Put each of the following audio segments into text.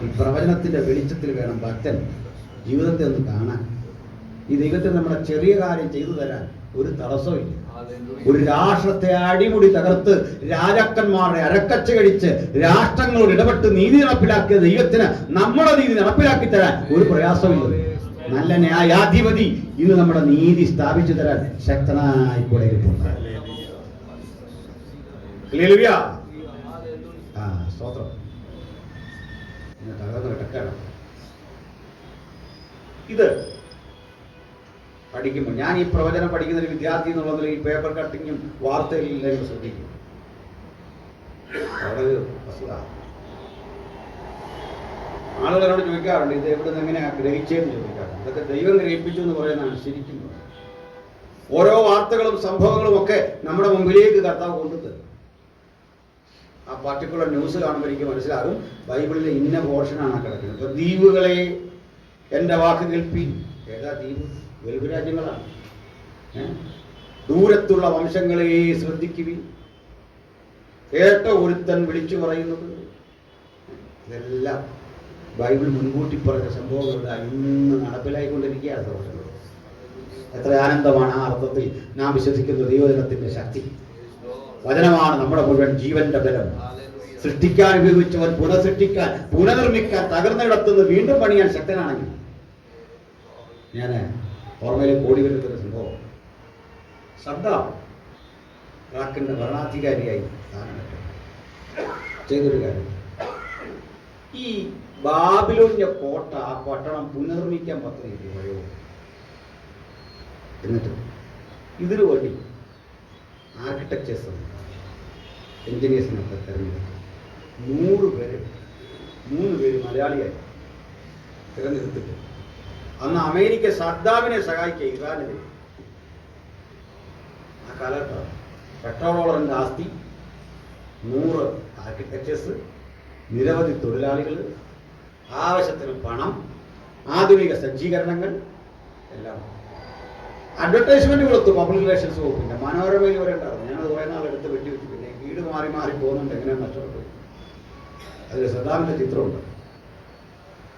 ഈ പ്രവചനത്തിൻ്റെ വെളിച്ചത്തിൽ വേണം ഭക്തൻ ജീവിതത്തെ ഒന്ന് കാണാൻ. ഈ ദൈവത്തെ നമ്മുടെ ചെറിയ കാര്യം ചെയ്തു തരാൻ ഒരു തടസ്സമില്ല. ഒരു രാഷ്ട്രത്തെ അടിമുടി തകർത്ത് രാജാക്കന്മാരുടെ അരക്കച്ച കഴിച്ച് രാഷ്ട്രങ്ങളോട് ഇടപെട്ട് നീതി നടപ്പിലാക്കിയ ദൈവത്തിന് നമ്മുടെ നീതി നടപ്പിലാക്കി തരാൻ ഒരു പ്രയാസമില്ല. നല്ല ന്യായാധിപതി ഇന്ന് നമ്മുടെ നീതി സ്ഥാപിച്ചു തരാൻ ശക്തനായി കൂടെ ഇരിപ്പുണ്ട്. സ്തോത്രം. തകർന്ന് കിടക്കണം. ഇത് പഠിക്കുമ്പോൾ ഞാൻ ഈ പ്രവചനം പഠിക്കുന്ന ഒരു വിദ്യാർത്ഥി എന്നുള്ളതിൽ ഈ പേപ്പർ കട്ടിങ്ങും വാർത്തയിലെല്ലാം ശ്രദ്ധിക്കും. അവിടെ വസ്തുത ആളുകളോട് ചോദിക്കാറുണ്ട്, ഇത് എവിടെ നിന്ന് എങ്ങനെ ഗ്രഹിച്ചതെന്ന് ചോദിക്കാറുണ്ട്. ഇതൊക്കെ ദൈവം ഗ്രഹിപ്പിച്ചു എന്ന് പറയുന്നതാണ് ശരിക്കും. ഓരോ വാർത്തകളും സംഭവങ്ങളും ഒക്കെ നമ്മുടെ മുമ്പിലേക്ക് കർത്താവ് കൊണ്ടുതരും. ആ പർട്ടിക്കുലർ ന്യൂസ് കാണുമ്പോൾ എനിക്ക് മനസ്സിലാകും ബൈബിളിലെ ഇന്ന പോർഷനാണ് കിടക്കുന്നത്. ഇപ്പൊ ദ്വീപുകളെ എൻ്റെ വാക്ക് കേൾപ്പീൻ. ഏതാ ദ്വീപ്? ഗൾഫ് രാജ്യങ്ങളാണ്. ദൂരത്തുള്ള വംശങ്ങളെ ശ്രദ്ധിക്കുവിൻ. കേട്ട ഒരുത്തൻ വിളിച്ചു പറയുന്നത്. ഇതെല്ലാം ബൈബിൾ മുൻകൂട്ടി പറഞ്ഞ സംഭവങ്ങളുടെ ഇന്ന് നടപ്പിലായിക്കൊണ്ടിരിക്കുകയാണ് സഹോദരങ്ങൾ. എത്ര ആനന്ദമാണ് ആ അർത്ഥത്തിൽ നാം വിശ്വസിക്കുന്ന ദൈവജനത്തിന്റെ ശക്തി. വചനമാണ് നമ്മുടെ മുഴുവൻ ജീവന്റെ ബലം. സൃഷ്ടിക്കാൻ ഉപയോഗിച്ചവൻ പുനഃസൃഷ്ടിക്കാൻ, പുനർനിർമ്മിക്കാൻ, തകർന്നിടത്തുനിന്ന് വീണ്ടും പണിയാൻ ശക്തനാണെങ്കിൽ. ഞാൻ ഓർമ്മയിൽ കോടി വരുത്തുന്ന സംഭവം സദ്ദാം ഇറാഖിന്റെ ഭരണാധികാരിയായി ചെയ്തൊരു കാര്യം, ഈ ബാബിലോണിന്റെ കോട്ട, ആ പട്ടണം പുനർനിർമ്മിക്കാൻ പദ്ധതി വഴിയോ. എന്നിട്ട് ഇതിനു വേണ്ടി ആർക്കിടെക്ചേഴ്സും എഞ്ചിനീയേഴ്സിനൊക്കെ തിരഞ്ഞെടുത്തു. 100 പേര്, 3 പേര് മലയാളിയായി തിരഞ്ഞെടുത്തിട്ട് അന്ന് അമേരിക്ക സദ്ദാമിനെ സഹായിക്കുക ഇറാനിൽ. ആ കാലത്ത് പെട്രോളോളറിൻ്റെ ആസ്തി, 100 ആർക്കിടെക്ചേഴ്സ്, നിരവധി തൊഴിലാളികൾ, ആവശ്യത്തിന് പണം, ആധുനിക സജ്ജീകരണങ്ങൾ എല്ലാം. അഡ്വർടൈസ്മെന്റ് കൊടുത്തു പബ്ലിക് റിലേഷൻസ് വകുപ്പിന്റെ. മനോരമയിൽ വരെ ഉണ്ടായിരുന്നു. ഞാനത് കുറേ നാളെടുത്ത് വെട്ടിവെച്ചു. പിന്നെ വീട് മാറി മാറി പോകുന്നുണ്ട്, എങ്ങനെയാണ് നഷ്ടപ്പെട്ടു. അതിൽ സദ്ദാമിന്റെ ചിത്രമുണ്ട്.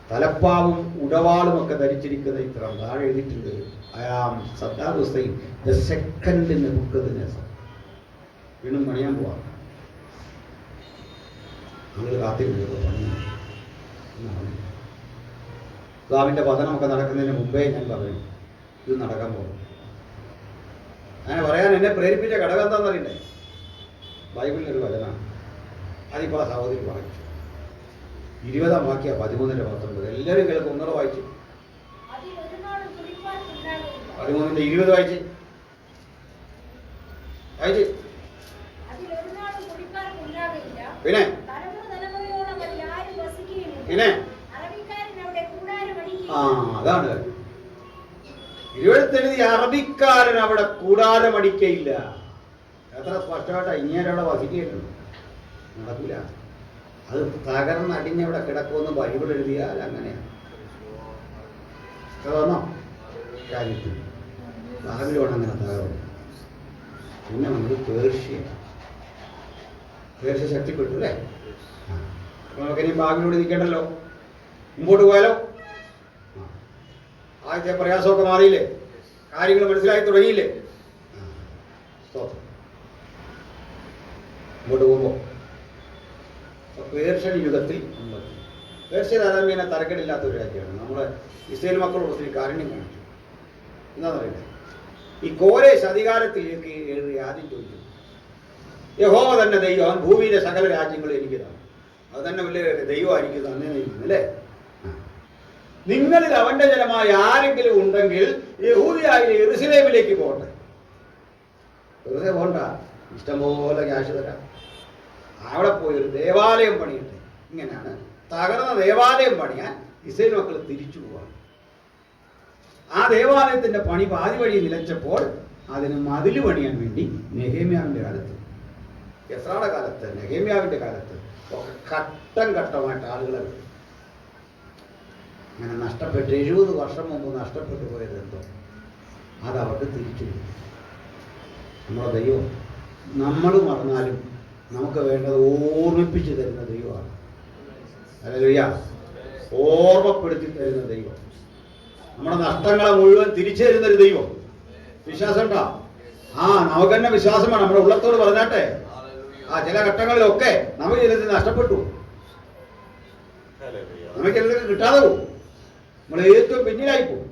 തലപ്പാവും ഉടവാളും ഒക്കെ ധരിച്ചിരിക്കുന്ന ചിത്രം. താഴെ എഴുതിയിട്ടുണ്ട്, I am Saddam Hussein the second in Nebuchadnezzar. വീണ്ടും പണിയാൻ പോവാം. ഞങ്ങൾ കാത്തിരുന്നത് സദ്ദാമിന്റെ പതനമൊക്കെ നടക്കുന്നതിന് മുമ്പേ ഞാൻ പറഞ്ഞു ഇത് നടക്കാൻ പോകും. അങ്ങനെ പറയാൻ എന്നെ പ്രേരിപ്പിച്ച ഘടകം എന്താണെന്നറിയണ്ടേ? ബൈബിളിലൊരു വചനമാണ്. അതിപ്പോൾ ആ സഹോദരി വായിച്ചു. 20-ാം വാക്യ 13-19. എല്ലാവരും കേൾക്കും. ഒന്നുകൂടെ വായിച്ചു. 13-ന്റെ 20 വായിച്ച് വായിച്ച്. പിന്നെ പിന്നെ അതാണ് 20 അറബിക്കാരൻ അവിടെ കൂടാരമടിക്കയില്ല. എത്ര സ്പഷ്ടമായിട്ടാ. ഇങ്ങേരവിടെ വസിക്കുകയുള്ളൂ. നടക്കൂല. അത് തകർന്നടിഞ്ഞവിടെ കിടക്കുമെന്ന് ബൈബിൾ എഴുതിയാൽ അങ്ങനെയാണ്. തകർന്നോ? കാര്യത്തിൽ ബാബിലോൺ അങ്ങനെ തകർന്നു. പിന്നെ നമുക്ക് പേർഷ്യ ശക്തിപ്പെട്ടു അല്ലേ? നമുക്ക് ഇനി ബാബിലോട് നിൽക്കേണ്ടല്ലോ. മുമ്പോട്ട് പോയാലോ? ആദ്യത്തെ പ്രയാസമൊക്കെ മാറിയില്ലേ? കാര്യങ്ങൾ മനസ്സിലാക്കി തുടങ്ങിയില്ലേ? മുമ്പോട്ട് പോകുമ്പോൾ പേർഷ്യൻ യുഗത്തിൽ പേർഷ്യ താരതമ്യേന തരക്കേടില്ലാത്തൊരു രാജ്യമാണ്. നമ്മുടെ ഇസ്രായേൽ മക്കളോട് ഒത്തിരി കാരുണ്യം കാണിച്ചു. എന്താണെന്ന് അറിയില്ല. ഈ കോരേശ് അധികാരത്തിലേക്ക് ആദ്യം ചോദിച്ചു, യഹോവ തന്നെ ദൈവം, അവൻ ഭൂമിയിലെ സകല രാജ്യങ്ങളും എനിക്ക് തന്നെ, അത് തന്നെ വലിയ ദൈവമായിരിക്കും തന്നെ ഇരിക്കുന്നു അല്ലേ? നിങ്ങളിൽ അവന്റെ ജനമായ ആരെങ്കിലും ഉണ്ടെങ്കിൽ യഹൂദിയായ യെരൂശലേമിലേക്ക് പോകട്ടെ. വെറുതെ പോകണ്ട, ഇഷ്ടംപോലെ ക്യാഷ് തരാം. അവിടെ പോയി ഒരു ദേവാലയം പണിയട്ടെ. ഇങ്ങനെയാണ് തകർന്ന ദേവാലയം പണിയാൻ ഇസ്രായേൽ മക്കൾ തിരിച്ചു പോവാണ്. ആ ദേവാലയത്തിന്റെ പണി പാതി വഴി നിലച്ചപ്പോൾ അതിന് മതില് പണിയാൻ വേണ്ടി നെഹേമ്യാവിന്റെ കാലത്ത്, എസ്രായുടെ കാലത്ത്, നെഹേമ്യാവിന്റെ കാലത്ത് ഒക്കെ ഘട്ടം ഘട്ടമായിട്ട് ആളുകളെ അങ്ങനെ നഷ്ടപ്പെട്ട് 70 വർഷം മുമ്പ് നഷ്ടപ്പെട്ടു പോയത് എന്തോ അതവർക്ക് തിരിച്ചു. നമ്മുടെ ദൈവം നമ്മൾ മറന്നാലും നമുക്ക് വേണ്ടത് ഓർമ്മിപ്പിച്ചു തരുന്ന ദൈവമാണ്. ഹല്ലേലൂയ. ഓർമ്മപ്പെടുത്തി തരുന്ന ദൈവം, നമ്മുടെ നഷ്ടങ്ങളെ മുഴുവൻ തിരിച്ചു തരുന്നൊരു ദൈവം. വിശ്വാസം ഉണ്ടോ? നമുക്ക് തന്നെ വിശ്വാസമാണ്. നമ്മുടെ ഉള്ളത്തോട് പറഞ്ഞാട്ടെ, ചില ഘട്ടങ്ങളിലൊക്കെ നമുക്ക് ചിലത് നഷ്ടപ്പെട്ടു, നമുക്ക് ചിലതൊക്കെ കിട്ടാതെ പോകും, നമ്മൾ ഏറ്റവും പിന്നിലായി പോകും.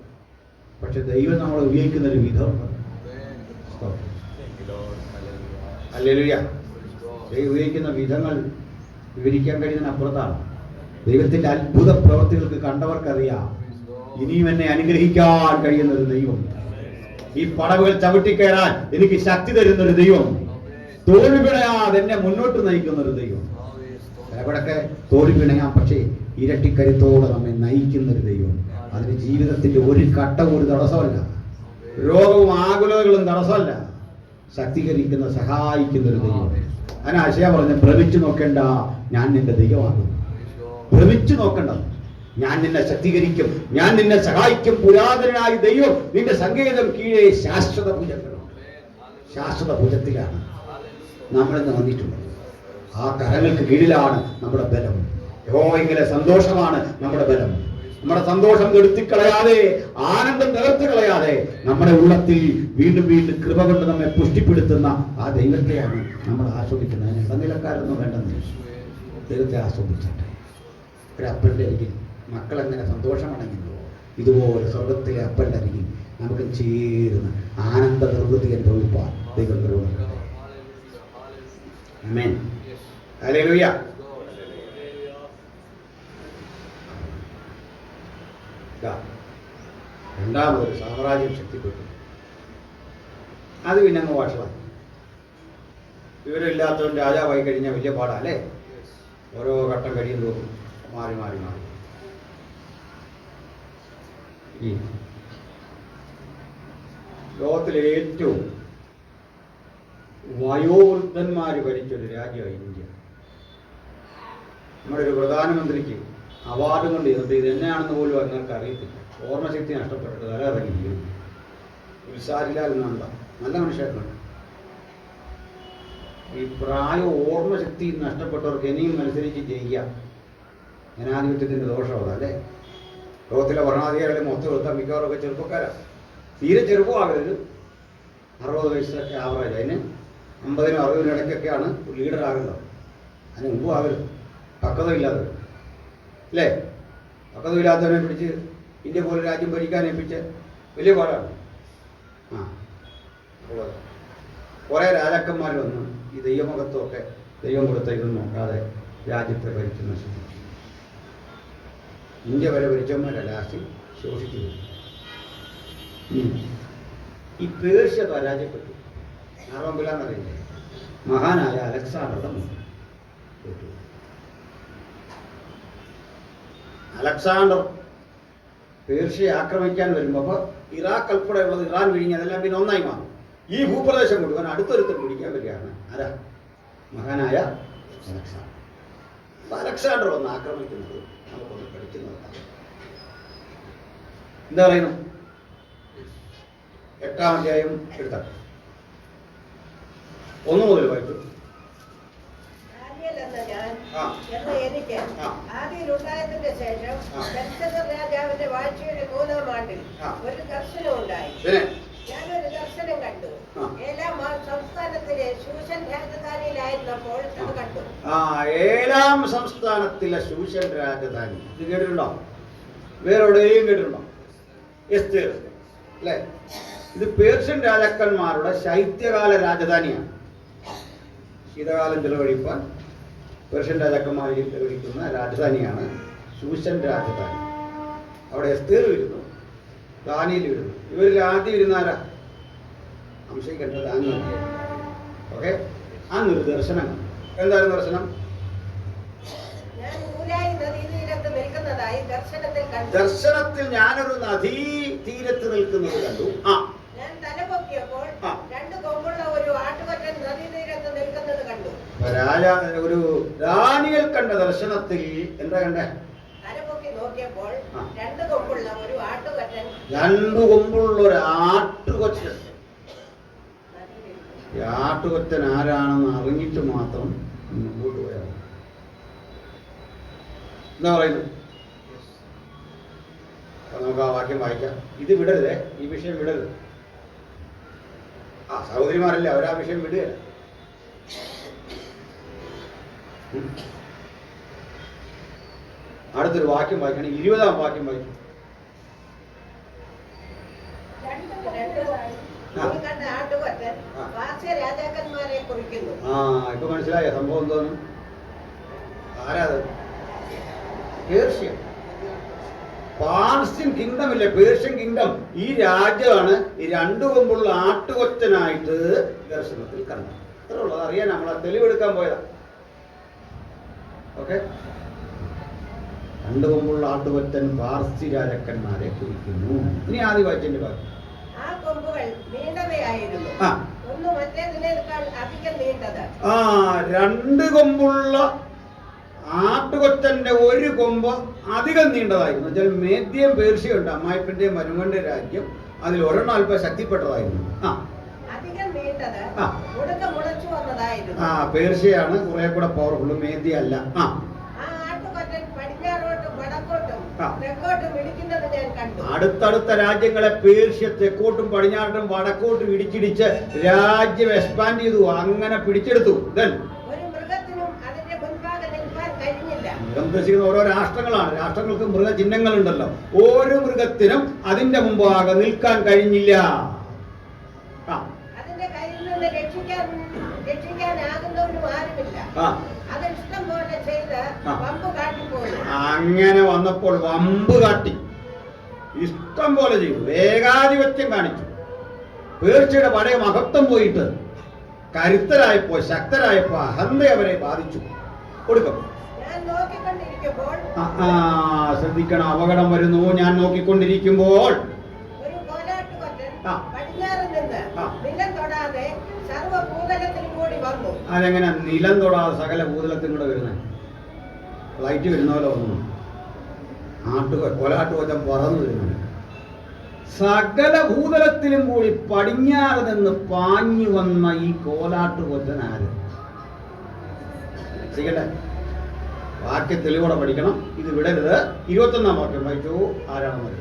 പക്ഷെ ദൈവം നമ്മളെ ഉപയോഗിക്കുന്ന ഒരു വിധമുണ്ട്. ഹല്ലേലൂയ. ദൈവം ഉപയോഗിക്കുന്ന വിധങ്ങൾ വിവരിക്കാൻ കഴിയുന്നതിനപ്പുറത്താണ്. ദൈവത്തിന്റെ അത്ഭുത പ്രവൃത്തികൾക്ക് കണ്ടവർക്കറിയാം, ഇനിയും എന്നെ അനുഗ്രഹിക്കാൻ കഴിയുന്ന ഒരു ദൈവം, ഈ പടവുകൾ ചവിട്ടിക്കയറാൻ എനിക്ക് ശക്തി തരുന്ന ഒരു ദൈവം, തോൽവി പിണയാതെ എന്നെ മുന്നോട്ട് നയിക്കുന്ന ഒരു ദൈവം. എവിടൊക്കെ തോൽവി പിണയാം, പക്ഷേ ഇരട്ടിക്കരുത്തോടെ നമ്മെ നയിക്കുന്ന ഒരു ദൈവം. അതിന് ജീവിതത്തിന്റെ ഒരു ഘട്ടവും ഒരു തടസ്സമല്ല, രോഗവും ആകുലതകളും തടസ്സമല്ല. ശക്തീകരിക്കുന്ന, സഹായിക്കുന്ന ഒരു ദൈവം. അതിന് ആശയ പറഞ്ഞ, ഭ്രമിച്ചു നോക്കേണ്ട, ഞാൻ നിന്റെ ദൈവമാകും. ഭ്രമിച്ചു നോക്കണ്ട, ഞാൻ നിന്നെ ശക്തീകരിക്കും, ഞാൻ നിന്നെ സഹായിക്കും. പുരാതനായ ദൈവം നിന്റെ സങ്കേതം കീഴേ ശാശ്വത ഭുജങ്ങളും. ശാശ്വത ഭുജത്തിലാണ് നമ്മളിന്ന് വന്നിട്ടുള്ളത്. ആ കരങ്ങൾക്ക് കീഴിലാണ് നമ്മുടെ ബലം. യഹോവയിലെ സന്തോഷമാണ് നമ്മുടെ ബലം. നമ്മുടെ സന്തോഷം കെടുത്തിക്കളയാതെ, ആനന്ദം തകർത്ത് കളയാതെ, നമ്മുടെ ഉള്ളത്തിൽ വീണ്ടും വീണ്ടും കൃപ കൊണ്ട് നമ്മെ പുഷ്ടിപ്പെടുത്തുന്ന ആ ദൈവത്തെയാണ് നമ്മൾ ആസ്വദിക്കുന്നത്. അതിന് ഇടനിലക്കാരൊന്നും വേണ്ടെന്ന്, ദൈവത്തെ ആസ്വദിച്ചിട്ട് ഒരു അപ്പൻ്റെ അരികിൽ മക്കളെങ്ങനെ സന്തോഷമടങ്ങുന്നുവോ, ഇതുപോലെ സ്വർഗത്തിലെ അപ്പൻ്റെ അരികിൽ നമുക്ക് ചേരുന്ന ആനന്ദ നിർവൃത്തി അനുഭവിപ്പാൻ ദൈവം കൃപ. ആമേൻ. ഹല്ലേലൂയ. രണ്ടാമതൊരു സാമ്രാജ്യം ശക്തിപ്പെട്ടു. അത് പിന്നെ അങ്ങ് വഷളായി. വിവരമില്ലാത്തവൻ രാജാവായി കഴിഞ്ഞാൽ വലിയ പാടാല്ലേ. ഓരോ ഘട്ടം കഴിയും തോറും മാറി മാറി മാറി. ഈ ലോകത്തിലെ ഏറ്റവും വയോവൃദ്ധന്മാർ ഭരിച്ചൊരു രാജ്യമാണ് ഇന്ത്യ. നമ്മുടെ ഒരു പ്രധാനമന്ത്രിക്ക് അവാർഡ് കൊണ്ട് ഇത് തന്നെയാണെന്ന് പോലും അങ്ങർക്ക് അറിയത്തില്ല. ഓർമ്മശക്തി നഷ്ടപ്പെട്ടിട്ട് തല ഇറങ്ങിയിരിക്കുന്നു. ഉത്സാഹിലാൽ നന്ദ നല്ല മനുഷ്യരുണ്ട്. ഈ പ്രായ ഓർമ്മശക്തി നഷ്ടപ്പെട്ടവർക്ക് ഇനിയും മത്സരിച്ച് ജയിക്കാം. ജനാധിപത്യത്തിൻ്റെ ദോഷമാണ് അല്ലേ. ലോകത്തിലെ ഭരണാധികാരികളെ മൊത്തം എടുത്താൽ മിക്കവാറൊക്കെ ചെറുപ്പക്കാരാണ്. തീരെ ചെറുപ്പമാകരുത്. 60 വയസ്സൊക്കെ ആവറേജ്. അതിന് 50-നും 60-നും ഇടയ്ക്കൊക്കെയാണ് ലീഡർ ആകേണ്ടത്. അതിന് മുമ്പ് ആകരുത്. പക്വതയില്ലാതെ അല്ലേ. പക്വതയില്ലാത്തവനെ പിടിച്ച് ഇന്ത്യ പോലെ രാജ്യം ഭരിക്കാൻ ഏൽപ്പിച്ച് വലിയ പാടാണ്. കുറേ രാജാക്കന്മാർ വന്ന് ഈ ദൈവമഹത്വമൊക്കെ ദൈവം കൊടുത്ത ഇതൊന്നും നോക്കാതെ രാജ്യത്തെ ഭരിച്ച് നശിപ്പിച്ചു. ഇന്ത്യ വരെ ഭരിച്ചവന്മാരെ ലാസ്റ്റ് ശോഷിക്കുന്നു. ഈ പേർഷ്യ പരാജയപ്പെട്ടു. ആറോമ്പിലാന്നറിയില്ലേ, മഹാനായ അലക്സാണ്ടറുടെ മുന്നിൽ. അലക്സാണ്ടർ പേർഷ്യയെ ആക്രമിക്കാൻ വരുമ്പോൾ, അപ്പോൾ ഇറാഖ് ഉൾപ്പെടെയുള്ളത് ഇറാൻ വിഴിഞ്ഞ് അതെല്ലാം പിന്നെ ഒന്നായി മാറും. ഈ ഭൂപ്രദേശം മുഴുവൻ അടുത്തൊരുത്തം പിടിക്കാൻ വരികയാണ് ആരാ? മഹാനായ അലക്സാണ്ടർ. അപ്പോൾ അലക്സാണ്ടർ വന്ന് ആക്രമിക്കുന്നത് നമുക്കൊന്ന് പഠിക്കുന്നതാണ്. എന്താ പറയുന്നു? 8-ാം അധ്യായം എടുത്താൽ 1 മുതൽ വായിച്ചു. ആദ്യമുണ്ടായതിന്റെ ശേഷം രാജാവിന്റെ വാഴ്ചയുടെ 3-ാം ആണ്ടിൽ ഒരു ദർശനം ഉണ്ടായി. ഞാനൊരു ദർശനം കണ്ടു. ഏലാം സംസ്ഥാനത്തിലെ ശൂഷൻ രാജധാനിയിലായിരുന്നപ്പോൾ അത് കണ്ടു. ഏലാം സംസ്ഥാനത്തിലെ ശൂഷൻ രാജധാനി ഇത് കേട്ടിട്ടുണ്ടോ? വേറെവിടെയും കേട്ടിട്ടുണ്ടോ? എസ്തേർ അല്ലേ? ഇത് പേർഷ്യൻ രാജാക്കന്മാരുടെ ശൈത്യകാല രാജധാനിയാണ്. ശീതകാലം ചെലവഴിപ്പാൻ പേർഷ്യൻ രാജാക്കന്മാർ ചെലവഴിക്കുന്ന രാജധാനിയാണ് ശൂഷൻ രാജധാനി. അവിടെ എസ്തേർ വരുന്നു, ദാനിയേൽ വരുന്നു. ഇവരിൽ ആദ്യം ഇരുന്നാരാ? സംശയിക്കേണ്ടത് ദാനിയേൽ. ഓക്കെ, അന്നൊരു ദർശനം. എന്തായാലും ദർശനം ദർശനത്തിൽ ഞാനൊരു നദീ തീരത്ത് നിൽക്കുന്നത് കണ്ടു. ഞാൻ തലപൊക്കിയപ്പോൾ 2 കൊമ്പുള്ള ഒരു ആട്ടുകൊറ്റൻ നദീതീരത്ത് നിൽക്കുന്നത് കണ്ടു. ഒരു ദാനിയേൽ കണ്ട ദർശനത്തിൽ എന്താ കണ്ടേ? തലപൊക്കി നോക്കിയപ്പോൾ 2 കൊമ്പുള്ള ഒരു ആട്ടുകൊറ്റൻ. 2 കൊമ്പുള്ള ഒരു ആട്ടുകൊറ്റൻ. ഈ ആട്ടുകൊറ്റൻ ആരാണെന്ന് അറിഞ്ഞിട്ട് മാത്രം മുമ്പോട്ട് പോയാൽ എന്താ പറയുന്നത്? നമുക്ക് ആ വാക്യം വായിക്കാം. ഇത് വിടരുതേ, ഈ വിഷയം വിടരുത്. ആ സഹോദരിമാരല്ലേ, അവരാ വിഷയം വിടുകയല്ല. അടുത്തൊരു വാക്യം വായിക്കണം, 20-ാം വാക്യം വായിക്കും. രാജാക്കന്മാരെ കുറിക്കുന്നു. ഇപ്പൊ മനസ്സിലായ സംഭവം എന്തോന്ന്? ആരാത്? പേർഷ്യ. പാർസ്യൻ കിങ്ഡം ഇല്ലേ, പേർഷ്യൻ കിങ്ഡം. ഈ രാജ്യമാണ് ഈ രണ്ടു കൊമ്പുള്ള ആട്ടുകൊറ്റനായിട്ട് ദർശനത്തിൽ കണ്ടത്. അത്രേ ഉള്ളത്. അറിയാൻ നമ്മളെ തെളിവെടുക്കാൻ പോയതാ. ഓക്കെ, രണ്ടു കൊമ്പുള്ള ആട്ടുകൊറ്റൻ പാർസി രാജാക്കന്മാരെ കുറിക്കുന്നു. ഇനി ആദ്യം വായിച്ചതിന്റെ ഭാഗം. ആ കൊമ്പുകൾ നീണ്ടവയായിരുന്നു. ഒന്ന് മറ്റേതിനേക്കാൾ അധികം നീണ്ടത്. രണ്ട് കൊമ്പുള്ള ആട്ടുകൊറ്റന്റെ ഒരു കൊമ്പ് അധികം നീണ്ടതായിരുന്നു. വെച്ചാൽ മേദ്യം പേർഷ്യയുണ്ട്, അമ്മായിപ്പന്റെയും മരുമന്റെ രാജ്യം. അതിൽ ഒരെണ്ണം അല്പം ശക്തിപ്പെട്ടതായിരുന്നു. അധികം നീണ്ടത് മുളച്ചു വന്നതായിരുന്നു. പേർഷ്യയാണ് കുറെ കൂടെ പവർഫുൾ, മേദ്യ അല്ല. ആ ആട്ടുകൊറ്റൻ പടിഞ്ഞാറോട്ടും വടക്കോട്ടും തെക്കോട്ടും ഇടിക്കുന്നത് ഞാൻ കണ്ടു. അടുത്തടുത്ത രാജ്യങ്ങളെ പേർഷ്യ തെക്കോട്ടും പടിഞ്ഞാറോട്ടും വടക്കോട്ടും ഇടിച്ചിടിച്ച് രാജ്യം എക്സ്പാൻഡ് ചെയ്തു, അങ്ങനെ പിടിച്ചെടുത്തു. ഉദ്ദേശിക്കുന്ന ഓരോ രാഷ്ട്രങ്ങളാണ്. രാഷ്ട്രങ്ങൾക്ക് മൃഗചിഹ്നങ്ങളുണ്ടല്ലോ. ഓരോ മൃഗത്തിനും അതിന്റെ മുമ്പാകെ നിൽക്കാൻ കഴിഞ്ഞില്ല. അതിന്റെ കയ്യിൽ നിന്ന് രക്ഷിക്കാനാകുന്നവരും ആരുമില്ല. അത് ഇഷ്ടം പോലെ ചെയ്ത് വമ്പ് കാട്ടിപ്പോയി. അങ്ങനെ വന്നപ്പോൾ വമ്പ് കാട്ടി ഇഷ്ടം പോലെ ചെയ്തു, ഏകാധിപത്യം കാണിച്ചു. പേർഷ്യയുടെ പഴയ മഹത്വം പോയിട്ട് കരുത്തരായപ്പോ, ശക്തരായപ്പോ അഹന്ത അവരെ ബാധിച്ചു. കൊടുക്കും. ശ്രദ്ധിക്കണം, അപകടം വരുന്നു. ഞാൻ നോക്കിക്കൊണ്ടിരിക്കുമ്പോൾ അതെങ്ങനെ നിലം തൊടാതെ സകല ഭൂതലത്തിനും കൂടെ വരുന്നത്? ഫ്ലൈറ്റ് വരുന്ന പോലെ വന്നു. കോലാട്ടുകൊറ്റം പറന്നു വരുന്നുണ്ട്. സകല ഭൂതലത്തിലും കൂടി പടിഞ്ഞാറ് നിന്ന് പാഞ്ഞു വന്ന ഈ കോലാട്ടുകൊറ്റൻ ആര്? ശരിക്കട്ടെ, വാക്യം തെളിവോടെ പഠിക്കണം. ഇത് വിടരുത്. 21-ാം വാക്യം വായിച്ചു. ആരാണ് മതി?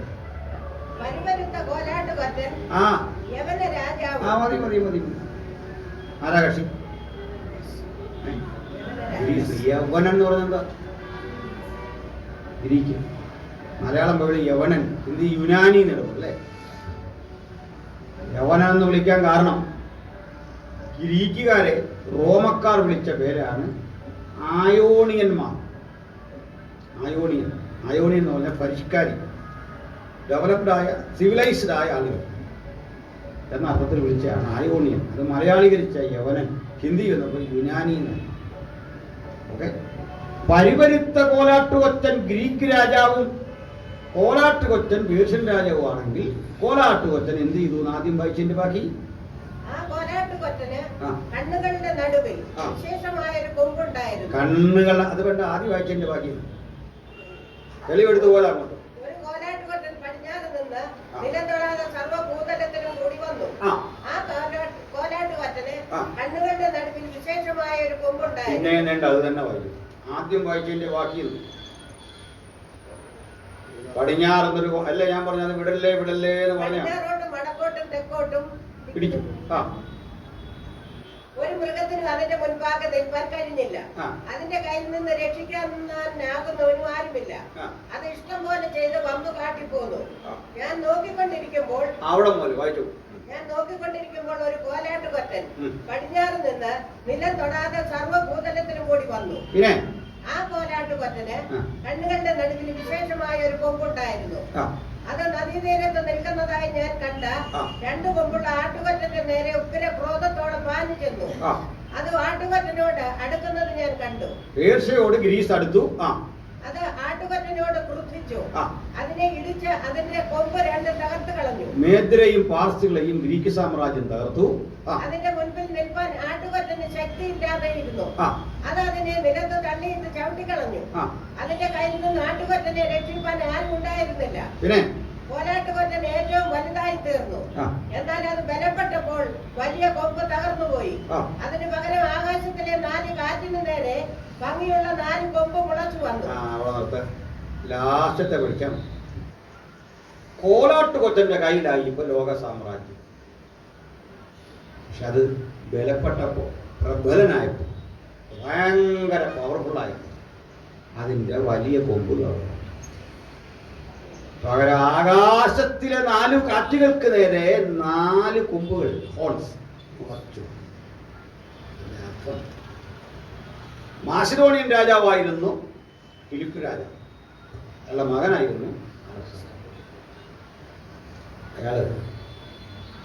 മതി. ആരാ കക്ഷി? യവനൻ എന്ന് പറഞ്ഞെന്താ? ഗ്രീക്ക്. മലയാളം പോലെ യവനൻ, ഇത് യുനാനി എന്നിടും അല്ലേ? യവനൻ എന്ന് വിളിക്കാൻ കാരണം ഗ്രീക്കുകാരെ റോമക്കാർ വിളിച്ച പേരാണ് ആയോണിയന്മാർ. അയോണിയൻ എന്ന് പറഞ്ഞാൽ പരിഷ്കാരി, ഡെവലപ്ഡായ, സിവിലൈസ്ഡ് ആയ ആളുകൾ എന്ന അർത്ഥത്തിൽ വിളിച്ചതാണ് ആയോണിയൻ. അത് മലയാളീകരിച്ച യവനൻ, ഹിന്ദി വന്നപ്പോൾ യുനാനി എന്നാണ്. ഓക്കെ, പരിപരുത്ത കോലാട്ടുകൊറ്റൻ ഗ്രീക്ക് രാജാവും കോലാട്ടുകൊറ്റൻ പേർഷ്യൻ രാജാവുമാണെങ്കിൽ കോലാട്ടുകൊറ്റൻ എന്ത് ചെയ്തു? ആദ്യം വായിച്ചതിന്റെ ബാക്കി. കണ്ണുകളുടെ നടുവിൽ വിശേഷമായ ഒരു കൊമ്പുണ്ടായിരുന്നു. കണ്ണുകൾ, അത് കണ്ട് ആദ്യം വായിച്ചതിന്റെ ബാക്കി തെളിവെടുത്ത് പോലെ അങ്ങോട്ട്. ഒരു കോലാട്ടുകൊറ്റൻ പടിഞ്ഞാറ് നിന്ന് നിലം തൊടാതെ സർവ്വഭൂതലത്തിലും കൂടി വന്നു. ആ കോലാട്ടുകൊറ്റന് കണ്ണുകളുടെ നടുവിൽ വിശേഷമായ ഒരു കൊമ്പുണ്ടായിരുന്നു. പിന്നെ അത് തന്നെ വായിക്കും. ആദ്യം വായിച്ചതിന്റെ ബാക്കി പടിഞ്ഞാറെന്നൊരു അല്ല, ഞാൻ പറഞ്ഞത് വിടല്ലേ വിടല്ലേ എന്ന് പറഞ്ഞ വടക്കോട്ടും തെക്കോട്ടും പിടിക്കും. ഒരു മൃഗത്തിനും അതിന്റെ മുൻപാകെ നിൽക്കാൻ കഴിഞ്ഞില്ല. അതിന്റെ കയ്യിൽ നിന്ന് രക്ഷിക്കാനാകുന്നവനും ആരുമില്ല. അത് ഇഷ്ടം പോലെ ചെയ്ത് വമ്പ് കാട്ടിപ്പോന്നു. ഞാൻ നോക്കിക്കൊണ്ടിരിക്കുമ്പോൾ ഒരു കോലാട്ടുകൊറ്റൻ പടിഞ്ഞാറ് നിന്ന് നിലം തൊടാതെ സർവ്വഭൂതലത്തിനും കൂടി വന്നു. ആ കോലാട്ടുകൊറ്റന് കണ്ണുകളുടെ നടുവിൽ വിശേഷമായ ഒരു കൊമ്പുണ്ടായിരുന്നു. അത് നദീതീരത്ത് നിൽക്കുന്നതായി ഞാൻ കണ്ട രണ്ടു കൊമ്പുള്ള ആട്ടുകൊറ്റന്റെ നേരെ ഉഗ്ര ക്രോധത്തോടെ പാഞ്ഞു ചെന്നു. അത് ആട്ടുകൊറ്റനോട് അടുക്കുന്നത് ഞാൻ കണ്ടു. പേർഷ്യയോട് ഗ്രീസ് അടുത്തു. അത് ആട്ടുകൊറ്റനോട് ക്രുദ്ധിച്ചു. അതിനെ ഇടിച്ച് അതിന്റെ കൊമ്പ് രണ്ട് തകർത്ത് കളഞ്ഞു. മേദ്രയും പാർസികളെയും ഗ്രീക്ക് സാമ്രാജ്യം തകർത്തു. അതിന്റെ മുൻപിൽ നിൽപ്പാൻ ആട്ടുകൊറ്റന് ശക്തിയില്ലാതെ ഇരുന്നു. അത് അതിനെ നിലത്ത് തള്ളിയിട്ട് ചവിട്ടിക്കളഞ്ഞു. അതിന്റെ കയ്യിൽ നിന്ന് ആട്ടുകൊറ്റനെ രക്ഷിപ്പാൻ ആരും ഉണ്ടായിരുന്നില്ല. കോലാട്ടുകൊറ്റൻ ഏറ്റവും വലുതായി തീർന്നു. എന്നാൽ അത് ബലപ്പെട്ടപ്പോൾ വലിയ കൊമ്പ് തകർന്നുപോയി. അതിന് പകരം ആകാശത്തിലെ 4 കാറ്റിന് നേരെ ഭംഗിയുള്ള 4 കൊമ്പ് മുളച്ചു വന്നു. ലാസ്റ്റത്തെ വിളിക്കാം. കോലാട്ടുകൊറ്റന്റെ കയ്യിലായി ഇപ്പൊ ലോക സാമ്രാജ്യം. പക്ഷെ അത് ബലപ്പെട്ടപ്പോ, പ്രബലനായപ്പോ, ഭയങ്കര പവർഫുള്ളായപ്പോ അതിൻ്റെ വലിയ കൊമ്പുകളാണ്. പകരം ആകാശത്തിലെ 4 കാറ്റുകൾക്ക് നേരെ 4 കൊമ്പുകൾ, ഹോൺസ് ഉറച്ചു. മാസിഡോണിയൻ രാജാവായിരുന്നു ഫിലിപ്പ് രാജാവ്. അയാളുടെ മകനായിരുന്നു അയാൾ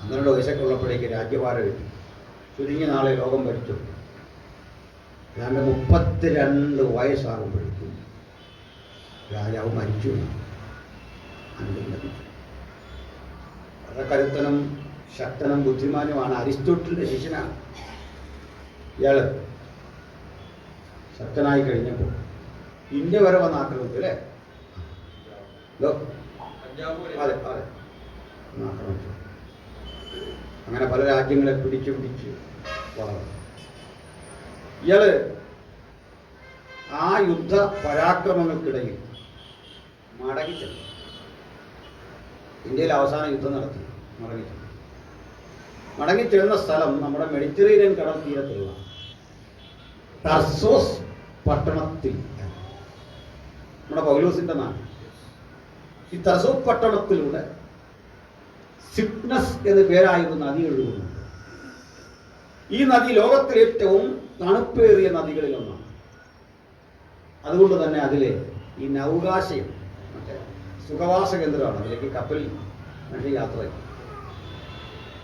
12 വയസ്സൊക്കെ ഉള്ളപ്പോഴേക്ക് രാജ്യഭാരം കിട്ടി. ചുരുങ്ങിയ നാളെ ലോകം ഭരിച്ചു. ഏതാണ്ട് 32 വയസ്സാകുമ്പോഴേക്കും രാജാവ് മരിച്ചു. വളരെ കരുത്തനും ശക്തനും ബുദ്ധിമാനുമാണ്. അരിസ്റ്റോട്ടിലിന്റെ ശിഷ്യനാണ് ഇയാള്. ശക്തനായി കഴിഞ്ഞപ്പോൾ ഇന്ത്യ വരെ വന്ന് ആക്രമിച്ചു അല്ലേ? അതെ അതെ, ആക്രമിച്ചു. അങ്ങനെ പല രാജ്യങ്ങളെ പിടിച്ച് വളർന്നു. ഇയാള് ആ യുദ്ധ പരാക്രമങ്ങൾക്കിടയിൽ മടങ്ങിച്ചെന്നു. ഇന്ത്യയിൽ അവസാന യുദ്ധം നടത്തി മടങ്ങിച്ചെന്ന സ്ഥലം നമ്മുടെ മെഡിറ്ററേനിയൻ കടൽ തീരത്തുള്ള ടർസോസ് പട്ടണത്തിൽ, നമ്മുടെ പൗലോസിന്റെ നാട്. ഈ ടർസോസ് പട്ടണത്തിലൂടെ സിപ്നസ് എന്ന് പേരായിരുന്ന നദി ഒഴുകുന്നുണ്ട്. ഈ നദി ലോകത്തിലെ ഏറ്റവും തണുപ്പേറിയ നദികളിലൊന്നാണ്. അതുകൊണ്ട് തന്നെ അതിലെ ഈ നൗകാശയം മറ്റേ സുഖവാസ കേന്ദ്രമാണ്. അതിലേക്ക് കപ്പലിൽ മനുഷ്യ യാത്ര ചെയ്യും.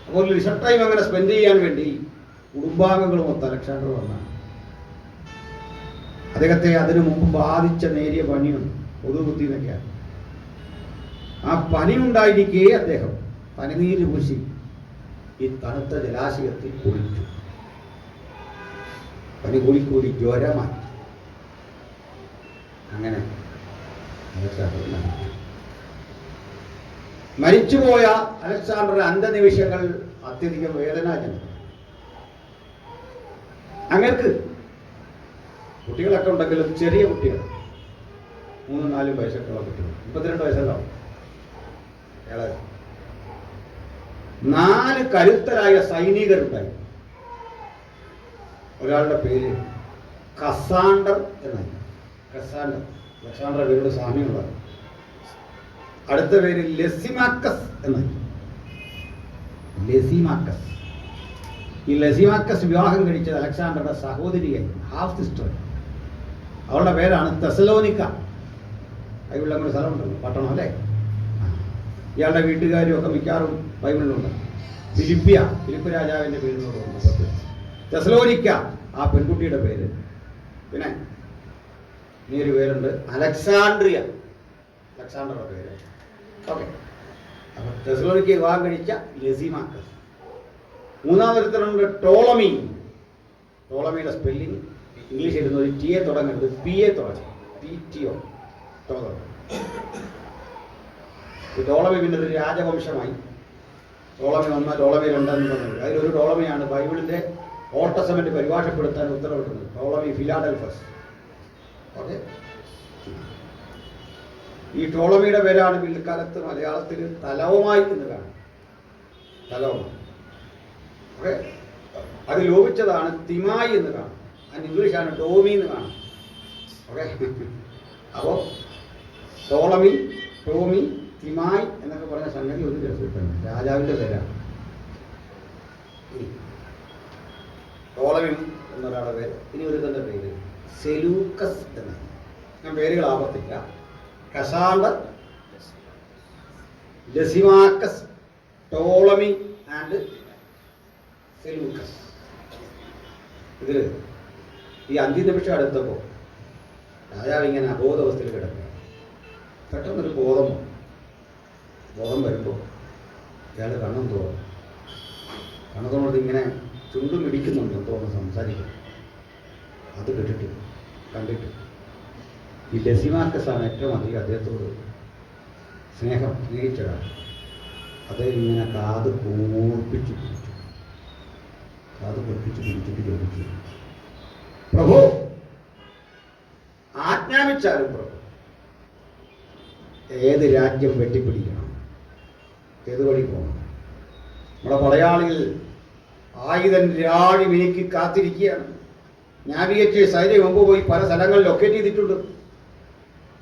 അപ്പോൾ റിസർട്ട് ടൈം അങ്ങനെ സ്പെൻഡ് ചെയ്യാൻ വേണ്ടി കുടുംബാംഗങ്ങളുമൊത്ത് അലക്സാണ്ടർ വന്നാണ്. അദ്ദേഹത്തെ അതിനു മുമ്പ് ബാധിച്ച നേരിയ പനിയുണ്ട്, പൊതുബുദ്ധി എന്നൊക്കെയാണ്. ആ പനി ഉണ്ടായിരിക്കെ അദ്ദേഹം പനിനീര് പൂശി ഈ തണുത്ത ജലാശയത്തിൽ കുളിച്ചു. പനി കൂടിക്കൂടി ജ്വരമായി. അങ്ങനെ മരിച്ചുപോയ അലക്സാണ്ടറുടെ അന്ത്യനിമിഷങ്ങൾ അത്യധികം വേദനാജനകം. അങ്ങക്ക് കുട്ടികളൊക്കെ ഉണ്ടെങ്കിലും ചെറിയ കുട്ടികൾ, 3-4 വയസ്സൊക്കെയുള്ള കുട്ടികൾ, 32 വയസ്സെല്ലാം. 4 കരുത്തരായ സൈനികരുണ്ടായി. ഒരാളുടെ പേര് കസാണ്ടർ എന്നായി. കസാണ്ടർ അലക്സാണ്ടറുടെ പേരോട് സാമ്യമുള്ളത്. അടുത്ത പേര് ലെസിമാക്കസ് എന്നായി. ലെസിമാക്കസ്. ഈ ലെസിമാക്കസ് വിവാഹം കഴിച്ചത് അലക്സാണ്ടറുടെ സഹോദരിയായി, ഹാഫ് സിസ്റ്റർ. അവളുടെ പേരാണ് തെസലോനിക്ക. ബൈബിളിൽ അങ്ങനെ സ്ഥലമുണ്ടല്ലോ, പട്ടണം അല്ലേ? ഇയാളുടെ വീട്ടുകാരും ഒക്കെ മിക്കാറും ബൈബിളിലുണ്ട്. ഫിലിപ്പ് രാജാവിൻ്റെ പേരിനോടുണ്ട്. തെസലോനിക്ക ആ പെൺകുട്ടിയുടെ പേര്. പിന്നെ ഇനിയൊരു പേരുണ്ട് അലക്സാണ്ട്രിയ, അലക്സാണ്ടറുടെ പേര്. ഓക്കെ. അപ്പൊ തെസലോനിക്ക വിവാഹം കഴിച്ച ലെസിമാക്കസ്. മൂന്നാമതൊരുത്തരുണ്ട് ടോളമി. ടോളമിയുടെ സ്പെല്ലിംഗ് ഇംഗ്ലീഷ് എഴുതുന്ന ഒരു ടി എ തുടങ്ങുന്നത് PA തുടങ്ങി, PTO ടോളമി. ടോളമി പിന്നെ ഒരു രാജവംശമായി. ടോളമി 1, ടോളമി 2 എന്ന് പറഞ്ഞത്. അതിലൊരു ടോളമിയാണ് ബൈബിളിന്റെ ഓൾഡ് ടെസ്റ്റമെന്റ് പരിഭാഷപ്പെടുത്താൻ ഉത്തരവിടുന്നത്, ടോളമി ഫിലാഡൽഫസ്. ഓക്കെ. ഈ ടോളമിയുടെ പേരാണ് പിൽക്കാലത്ത് മലയാളത്തിൽ തലവുമായി എന്ന് കാണും. തലവുമ. ഓക്കെ. അത് ലോപിച്ചതാണ് തിമായി എന്ന് കാണും. അതിന് ഇംഗ്ലീഷാണ് ടോമി എന്ന് കാണും. ഓക്കെ. അപ്പോൾ ടോളമി, ടോമി, തിമായി എന്നൊക്കെ പറഞ്ഞ സംഗതി ഒരു രസമാണ്. രാജാവിൻ്റെ പേരാണ്. ടോളമി എന്നൊരാളുടെ പേര്. ഇനി ഒരുത്തൻ്റെ പേര് സെലൂക്കസ് എന്നാണ്. ഞാൻ പേരുകൾ ആവർത്തില്ല. Cassander, ലെസിമാക്കസ്, Ptolemy and Seleucus. ഇതിൽ ഈ അന്ത്യനിമിഷം അടുത്തപ്പോൾ രാജാവ് ഇങ്ങനെ അബോധാവസ്ഥയിൽ കിടക്കുക. പെട്ടെന്നൊരു ബോധം വരുമ്പോൾ അയാൾ കണ്ണും തോന്നും. കണ്ണത്തോട് ഇങ്ങനെ ചുണ്ടും ഇടിക്കുന്നുണ്ട് തോന്നുന്നു സംസാരിക്കും. അത് കണ്ടിട്ട് ഈ ലെസിമാക്കസാണ് ഏറ്റവും അധികം അദ്ദേഹത്തോട് സ്നേഹിച്ചതാണ്. അദ്ദേഹം ഇങ്ങനെ കാത് കൂർപ്പിച്ചിട്ട് ചോദിച്ചു, പ്രഭു, ആജ്ഞാപിച്ചാലും പ്രഭു, ഏത് രാജ്യം വെട്ടിപ്പിടിക്കണം? ഏത് വഴി പോകണം? നമ്മുടെ പടയാളികൾ ആയുധൻ രാഴി മിനുക്കി കാത്തിരിക്കുകയാണ്. നാവിഗേറ്റ് സൈന്യം മുമ്പ് പോയി പല സ്ഥലങ്ങളിൽ ലൊക്കേറ്റ് ചെയ്തിട്ടുണ്ട്.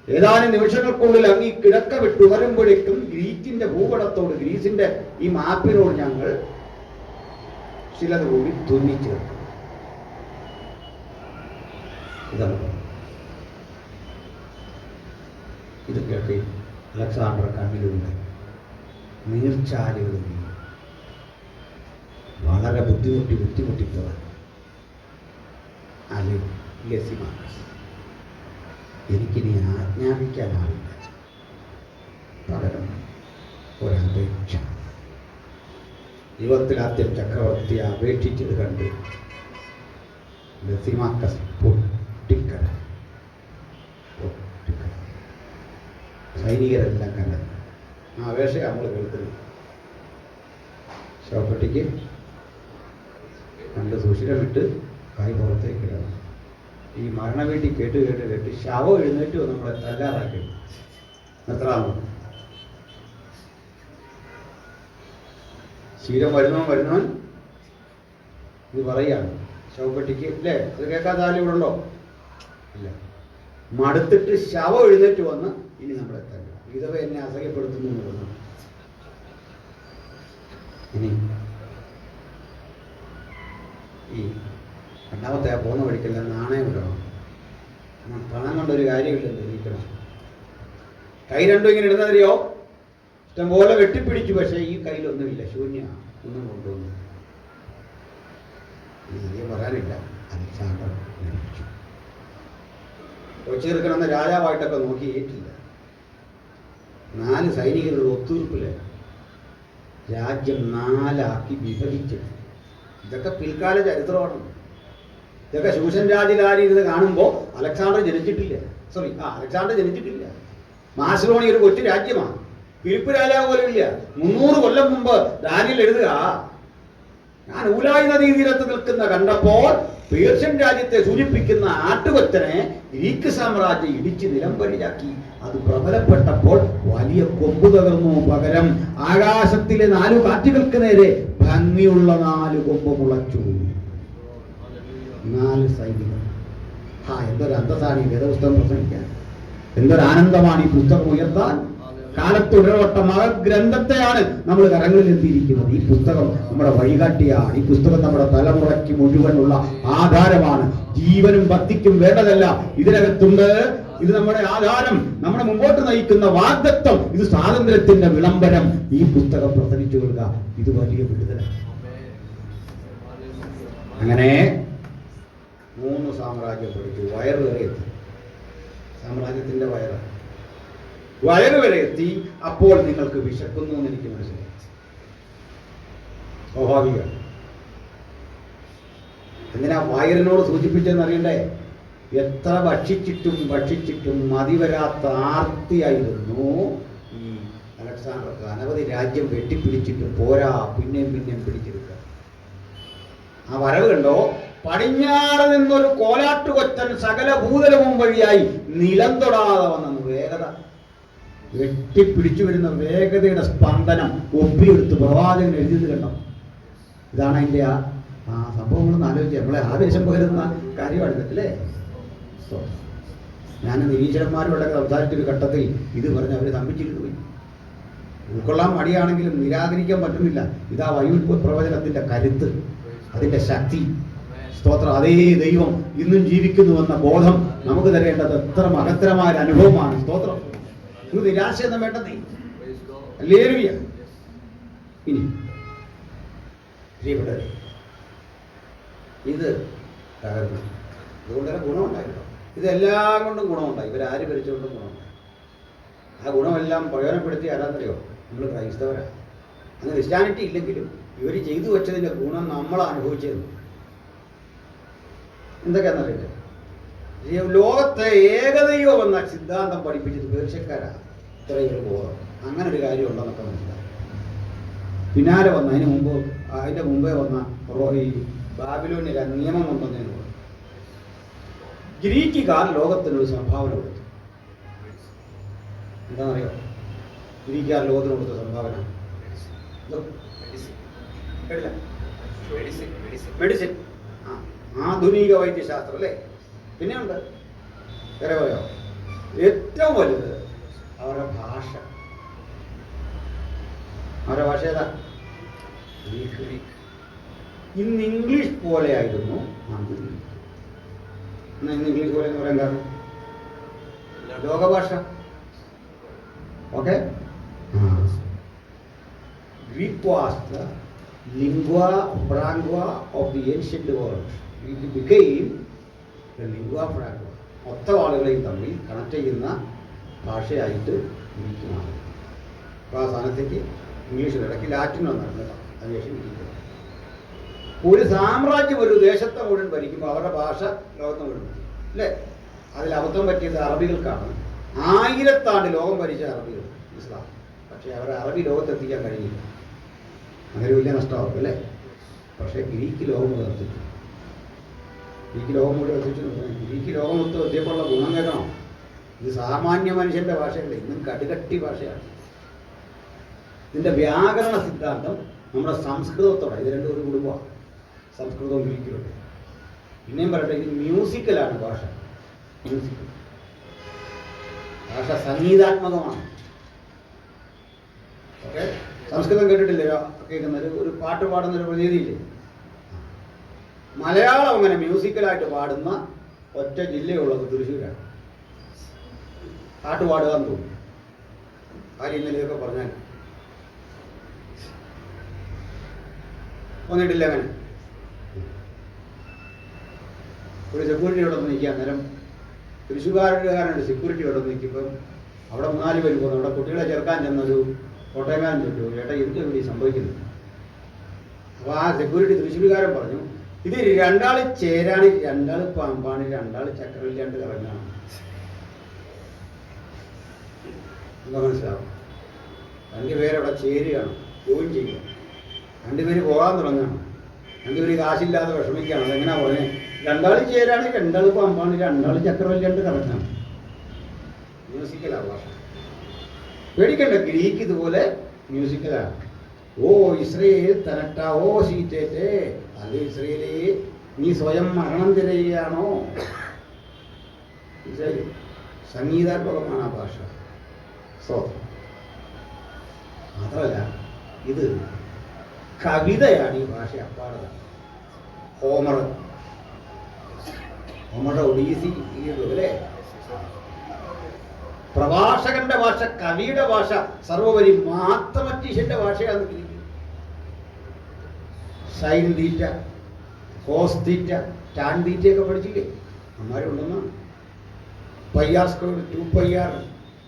ഏതാനും നിമിഷങ്ങൾക്കുള്ളിൽ അങ്ങ് ഈ കിഴക്ക വിട്ടുണരുമ്പോഴേക്കും ഗ്രീക്കിന്റെ ഭൂപടത്തോട്, ഗ്രീസിന്റെ ഈ മാപ്പിനോട് ഞങ്ങൾ ചിലത് കൂടി തുന്നിച്ചേർക്കും. ഇതാണ് ഇത് കേൾക്കി അലക്സാണ്ടർ കണ്ണിലുണ്ട് നീർച്ചാലുകൾ വളരെ ബുദ്ധിമുട്ടിപ്പോവാൻ ലസിമാക്കസ് എനിക്കിനി ആജ്ഞാപിക്കാനാവില്ല. പകരം ഒരപേക്ഷ. ജീവിതത്തിൽ ആദ്യം ചക്രവർത്തിയെ അപേക്ഷിച്ചത് കണ്ട് ലസിമാക്കസ് പൊട്ടിക്കര. സൈനികരെല്ലാം കണ്ടത് ആ അപേക്ഷ നമ്മൾ കേൾക്കുന്നത്. ശവപ്പെട്ടിക്ക് രണ്ട് സുഷിരമിട്ട് കൈ പുറത്തേക്ക് ഇടണം. ഈ മരണ വീട്ടിൽ കേട്ട് ശവം എഴുന്നേറ്റ് നമ്മളെ തല്ലാറാക്കി എത്രാമോ ശീലം വരുന്നവൻ ഇത് പറയാണ് ശവപ്പെട്ടിക്ക്. അല്ലേ? അത് കേൾക്കാത്ത ആരും ഇവിടെ ഉണ്ടോ? ഇല്ല. മടുത്തിട്ട് ശവം എഴുന്നേറ്റ് വന്ന് ഇനി നമ്മളെ തല്ല. വിധവ എന്നെ അസഹ്യപ്പെടുത്തുന്നു എന്ന് പറഞ്ഞു. ഇനി ഈ രണ്ടാമത്തെ പോകുന്ന വഴിക്കല്ല നാണയം ഇടണം. പണം കൊണ്ടൊരു കാര്യമില്ലെന്ന് ഇരിക്കണം. കൈ രണ്ടും ഇങ്ങനെ ഇടുന്നതറിയോ? ഇഷ്ടംപോലെ വെട്ടിപ്പിടിച്ചു. പക്ഷേ ഈ കയ്യിലൊന്നുമില്ല, ശൂന്യ, ഒന്നും കൊണ്ടുവന്നു. അധികം പറയാനില്ല. അലക്സാണ്ടർ ലഭിച്ചു. കൊച്ചിയെടുക്കണമെന്ന് രാജാവായിട്ടൊക്കെ നോക്കി ഏറ്റില്ല. 4 സൈനികരുടെ ഒത്തുതീർപ്പില് രാജ്യം 4 വിഭജിച്ചു. ഇതൊക്കെ പിൽക്കാല ചരിത്രമാണ്. ഇതൊക്കെ ശൂഷൻ രാജകാരിയിരുന്ന് കാണുമ്പോൾ അലക്സാണ്ടർ ജനിച്ചിട്ടില്ല. മാസിഡോണിയ ഒരു കൊച്ചു രാജ്യമാണ്. ഫിലിപ്പ് രാജാവ് പോലും ഇല്ല. 300 കൊല്ലം മുമ്പ് ഡാനിയൽ എഴുതുക, ഞാൻ ഊലായി നദീ തീരത്ത് നിൽക്കുന്ന കണ്ടപ്പോൾ പേർഷ്യൻ രാജ്യത്തെ സൂചിപ്പിക്കുന്ന ആട്ടുകൊറ്റനെ ഗ്രീക്ക് സാമ്രാജ്യം ഇടിച്ച് നിലംപരിയാക്കി. അത് പ്രബലപ്പെട്ടപ്പോൾ വലിയ കൊമ്പ് തകർന്നു. പകരം ആകാശത്തിലെ 4 കാറ്റുകൾക്ക് നേരെ ഭംഗിയുള്ള 4 കൊമ്പ് മുളച്ചു. 4 സൈനികർ. എന്തൊരു അന്തസ്സാണ് ഈ വേദപുസ്തകം പ്രസംഗിക്കാൻ! എന്തൊരു ആനന്ദമാണ് ഈ പുസ്തകം ഉയർത്താൻ! കാലത്തുടരവട്ട മഹഗ്രന്ഥത്തെയാണ് നമ്മൾ കരങ്ങളിൽ എത്തിയിരിക്കുന്നത്. ഈ പുസ്തകം നമ്മുടെ വഴികാട്ടിയാണ്. ഈ പുസ്തകം നമ്മുടെ തലമുറയ്ക്ക് മുഴുവനുള്ള ആധാരമാണ്. ജീവനും ഭക്തിക്കും വേണ്ടതല്ല ഇതിനകത്തുണ്ട്. ഇത് നമ്മുടെ ആധാരം, നമ്മുടെ മുമ്പോട്ട് നയിക്കുന്ന വാഗ്ദത്തം, ഇത് സ്വാതന്ത്ര്യത്തിന്റെ വിളംബരം. ഈ പുസ്തകം പ്രസംഗിച്ചു കൊള്ളുക. ഇത് വലിയ വിടുതല. അങ്ങനെ 3 സാമ്രാജ്യം പഠിച്ചു. വയറ് വരെ എത്തി. സാമ്രാജ്യത്തിന്റെ വയറ് വരെ എത്തി. അപ്പോൾ നിങ്ങൾക്ക് വിശക്കുന്നു എന്ന് എനിക്ക് മനസ്സിലായി. സ്വാഭാവിക. എന്തിനാ വയറിനോട് സൂചിപ്പിച്ചെന്ന് അറിയണ്ടേ? എത്ര ഭക്ഷിച്ചിട്ടും മതിവരാത്ത ആർത്തിയായിരുന്നു ഈ അലക്സാണ്ടർക്ക്. അനവധി രാജ്യം വെട്ടിപ്പിടിച്ചിട്ട് പോരാ, പിന്നെയും പിടിച്ചെടുക്കുക. ആ വരവ് കണ്ടോ? പടിഞ്ഞാറ് നിന്നൊരു കോലാട്ടുകൊറ്റൻ സകല ഭൂതലവും വഴിയായി നിലം തൊടാതെ വന്നു. വേഗത, വെട്ടിപ്പിടിച്ചു വരുന്ന വേഗതയുടെ സ്പന്ദനം ഒപ്പിയെടുത്ത് പ്രവാചകൻ എഴുതിയത് കണ്ടോ? ഇതാണ് അതിൻ്റെ ആ സംഭവങ്ങളൊന്ന് ആലോചിച്ച് നമ്മളെ ആവേശം പകരുന്ന കാര്യമാണ് അല്ലേ? ഞാൻ നിരീശ്വരന്മാരോടൊക്കെ സംസാരിച്ചൊരു ഘട്ടത്തിൽ ഇത് പറഞ്ഞ് അവർ തമ്മിച്ചിട്ട് പോയി. ഉൾക്കൊള്ളാൻ മടിയാണെങ്കിലും നിരാകരിക്കാൻ പറ്റുന്നില്ല. ഇതാ ബൈബിൾ പ്രവചനത്തിന്റെ കരുത്ത്, അതിന്റെ ശക്തി. സ്തോത്രം. അതേ ദൈവം ഇന്നും ജീവിക്കുന്നുവെന്ന ബോധം നമുക്ക് തരേണ്ടത് എത്ര മഹത്തരമായ ഒരു അനുഭവമാണ്. സ്തോത്രം. ഒരു നിരാശയൊന്നും വേണ്ടതേ. ഹല്ലേലൂയ. ഇനി ഇവിടെ ഇത് തകർന്നു. അതുകൊണ്ട് തന്നെ ഗുണമുണ്ടായിട്ടോ. ഇതെല്ലാം കൊണ്ടും ഗുണമുണ്ടായി. ഇവരാര് ഭരിച്ചുകൊണ്ടും ഗുണമുണ്ടായി. ആ ഗുണമെല്ലാം പ്രയോജനപ്പെടുത്തി ആരാന്നറിയോ? നമ്മൾ ക്രൈസ്തവരാണ്. അങ്ങ് ക്രിസ്ത്യാനിറ്റി ഇല്ലെങ്കിലും ഇവർ ചെയ്തു വെച്ചതിൻ്റെ ഗുണം നമ്മൾ അനുഭവിച്ചത് എന്തൊക്കെയാണെന്നറിയില്ല. ലോകത്തെ ഏകദൈവം എന്ന സിദ്ധാന്തം പഠിപ്പിച്ചത് പേർഷ്യക്കാരാണ്. ഇത്രയും ഒരു ബോധം, അങ്ങനെ ഒരു കാര്യം ഉണ്ടെന്നൊക്കെ മനസ്സിലായി. പിന്നാലെ വന്ന അതിൻ്റെ മുമ്പേ വന്ന ഈ ബാബിലോണിലെ നിയമം കൊണ്ടുവന്നതിന് ഗ്രീക്കുകാർ ലോകത്തിനൊരു സംഭാവന കൊടുത്തു. എന്താണെന്നറിയോ? ഗ്രീക്കുകാർ ലോകത്തിന് കൊടുത്ത സംഭാവന മെഡിസിൻ, ആധുനിക വൈദ്യശാസ്ത്രം അല്ലേ. പിന്നെയുണ്ട് വേറെ പറയാം. ഏറ്റവും വലുത് അവരുടെ ഭാഷ. അവരുടെ ഭാഷ ഏതാ? ഇന്ന് ഇംഗ്ലീഷ് പോലെ ആയിരുന്നു അന്ന്. ഇന്ന് ഇംഗ്ലീഷ് പോലെ എന്ന് പറയാൻ കാരണം ലോകഭാഷ. Okay, Greek was the lingua franca of the ancient world. It became the lingua franca. മൊത്ത ആളുകളെയും തമ്മിൽ കണക്ട് ചെയ്യുന്ന ഭാഷയായിട്ട് ഗ്രീക്ക് മാറി. അപ്പോൾ ആ സ്ഥാനത്തേക്ക് ഇംഗ്ലീഷിൽ ഇടയ്ക്ക് ലാറ്റിൻ വന്നിട്ടുണ്ട്. അതിനുശേഷം ഗ്രീക്ക്. ഒരു സാമ്രാജ്യം ഒരു ദേശത്തെ മുഴുവൻ ഭരിക്കുമ്പോൾ അവരുടെ ഭാഷ ലോകത്ത് മുഴുവൻ അല്ലേ. അതിൽ അബദ്ധം പറ്റിയത് അറബികൾക്കാണ്. 1000 ആണ്ട് ലോകം ഭരിച്ച അറബികൾ ഇസ്ലാം. പക്ഷേ അവരെ അറബി ലോകത്തെത്തിക്കാൻ കഴിഞ്ഞില്ല. അങ്ങനെ വലിയ നഷ്ടമാകും അല്ലേ. പക്ഷേ ഗ്രീക്ക് ലോകം മുഴുവൻ എത്തിച്ചു. ഗ്രീക്ക് ലോകം മുഴുവൻ എത്തിച്ചു. ഗ്രീക്ക് ലോകം മൊത്തം എത്തിയപ്പോഴുള്ള ഗുണം കേൾക്കണം. ഇത് സാമാന്യ മനുഷ്യൻ്റെ ഭാഷയല്ല, ഇന്നും കടുകട്ടി ഭാഷയാണ്. ഇതിൻ്റെ വ്യാകരണ സിദ്ധാന്തം നമ്മുടെ സംസ്കൃതത്തോടെ, ഇത് രണ്ടും ഒരു കുടുംബമാണ്, സംസ്കൃതവും ഗ്രീക്കിലുണ്ട്. പിന്നെയും പറയട്ടെ, ഇത് മ്യൂസിക്കലാണ് ഭാഷ. മ്യൂസിക്കൽ ഭാഷ സംഗീതാത്മകമാണ്. ഓക്കെ, സംസ്കൃതം കേട്ടിട്ടില്ലേ? കേൾക്കുന്നത് ഒരു പാട്ട് പാടുന്നൊരു പ്രതീതിയില്ലേ? മലയാളം അങ്ങനെ മ്യൂസിക്കലായിട്ട് പാടുന്ന ഒറ്റ ജില്ലയുള്ളത് തൃശ്ശൂരാണ്. പാട്ട് പാടുക എന്ന് തോന്നുന്നു. കാര്യം ഇന്നലെയൊക്കെ പറഞ്ഞാൽ വന്നിട്ടില്ല. അങ്ങനെ ഒരു സെക്യൂരിറ്റി ഇവിടെ നിൽക്കുക. അന്നേരം തൃശ്ശൂർകാരൻ്റെ സെക്യൂരിറ്റി ഇവിടെ നിൽക്കുമ്പം അവിടെ 3-4 പേര് പോകുന്നു. അവിടെ കുട്ടികളെ ചേർക്കാൻ ചെന്നൊരു കോട്ടയംകാരൻ ചോദിച്ചു, ചേട്ടാ എന്ത് ഇവിടെ സംഭവിക്കുന്നത്? അപ്പോൾ ആ സെക്യൂരിറ്റി തൃശ്ശൂർകാരൻ പറഞ്ഞു, ഇത് 2 ചേരാണ്, 2 പാമ്പാണ്, 2 ചക്രമില്ലാണ്ട് കറങ്ങാണ്. എന്താ മനസ്സിലാവും? 2 പേരവിടെ ചേരുകയാണ്, ജോയിൻ ചെയ്യുക. 2 പേര് പോകാൻ തുടങ്ങുകയാണ്. 2 പേര് കാശില്ലാതെ വിഷമിക്കുകയാണ്. അതെങ്ങനെയാ പറഞ്ഞത്? 2 ചേരാണ്, 2 പാമ്പാണ്, 2 ചക്രമില്ലാണ്ട് കറങ്ങാണ്. മ്യൂസിക്കലാണ് ഭാഷ. പേടിക്കണ്ട, ഗ്രീക്ക് ഇതുപോലെ മ്യൂസിക്കലാണ്. ഓ ഇസ്രയേൽ തനട്ട ഓ സീറ്റേറ്റേ, അല്ലെ ഇസ്രയേലേ നീ സ്വയം മരണം തിരയുകയാണോ? സംഗീതാത്മകമാണ് ആ ഭാഷ. മാത്രമല്ല ഇത് കവിതയാണ്. ഈ ഭാഷ അപ്പാടത. ഹോമറുടെ ഒഡീസി അല്ലേ? പ്രഭാഷകന്റെ ഭാഷ, കവിയുടെ ഭാഷ, സർവോപരി മാത്തമറ്റീഷ്യന്റെ ഭാഷയാണ് Greek. Sine theta, cos theta, tan തീറ്റയൊക്കെ പഠിച്ചില്ലേ? അമ്മാരുണ്ടെന്നാണ്. പയ്യാർ സ്ക്വയർ, 2πr,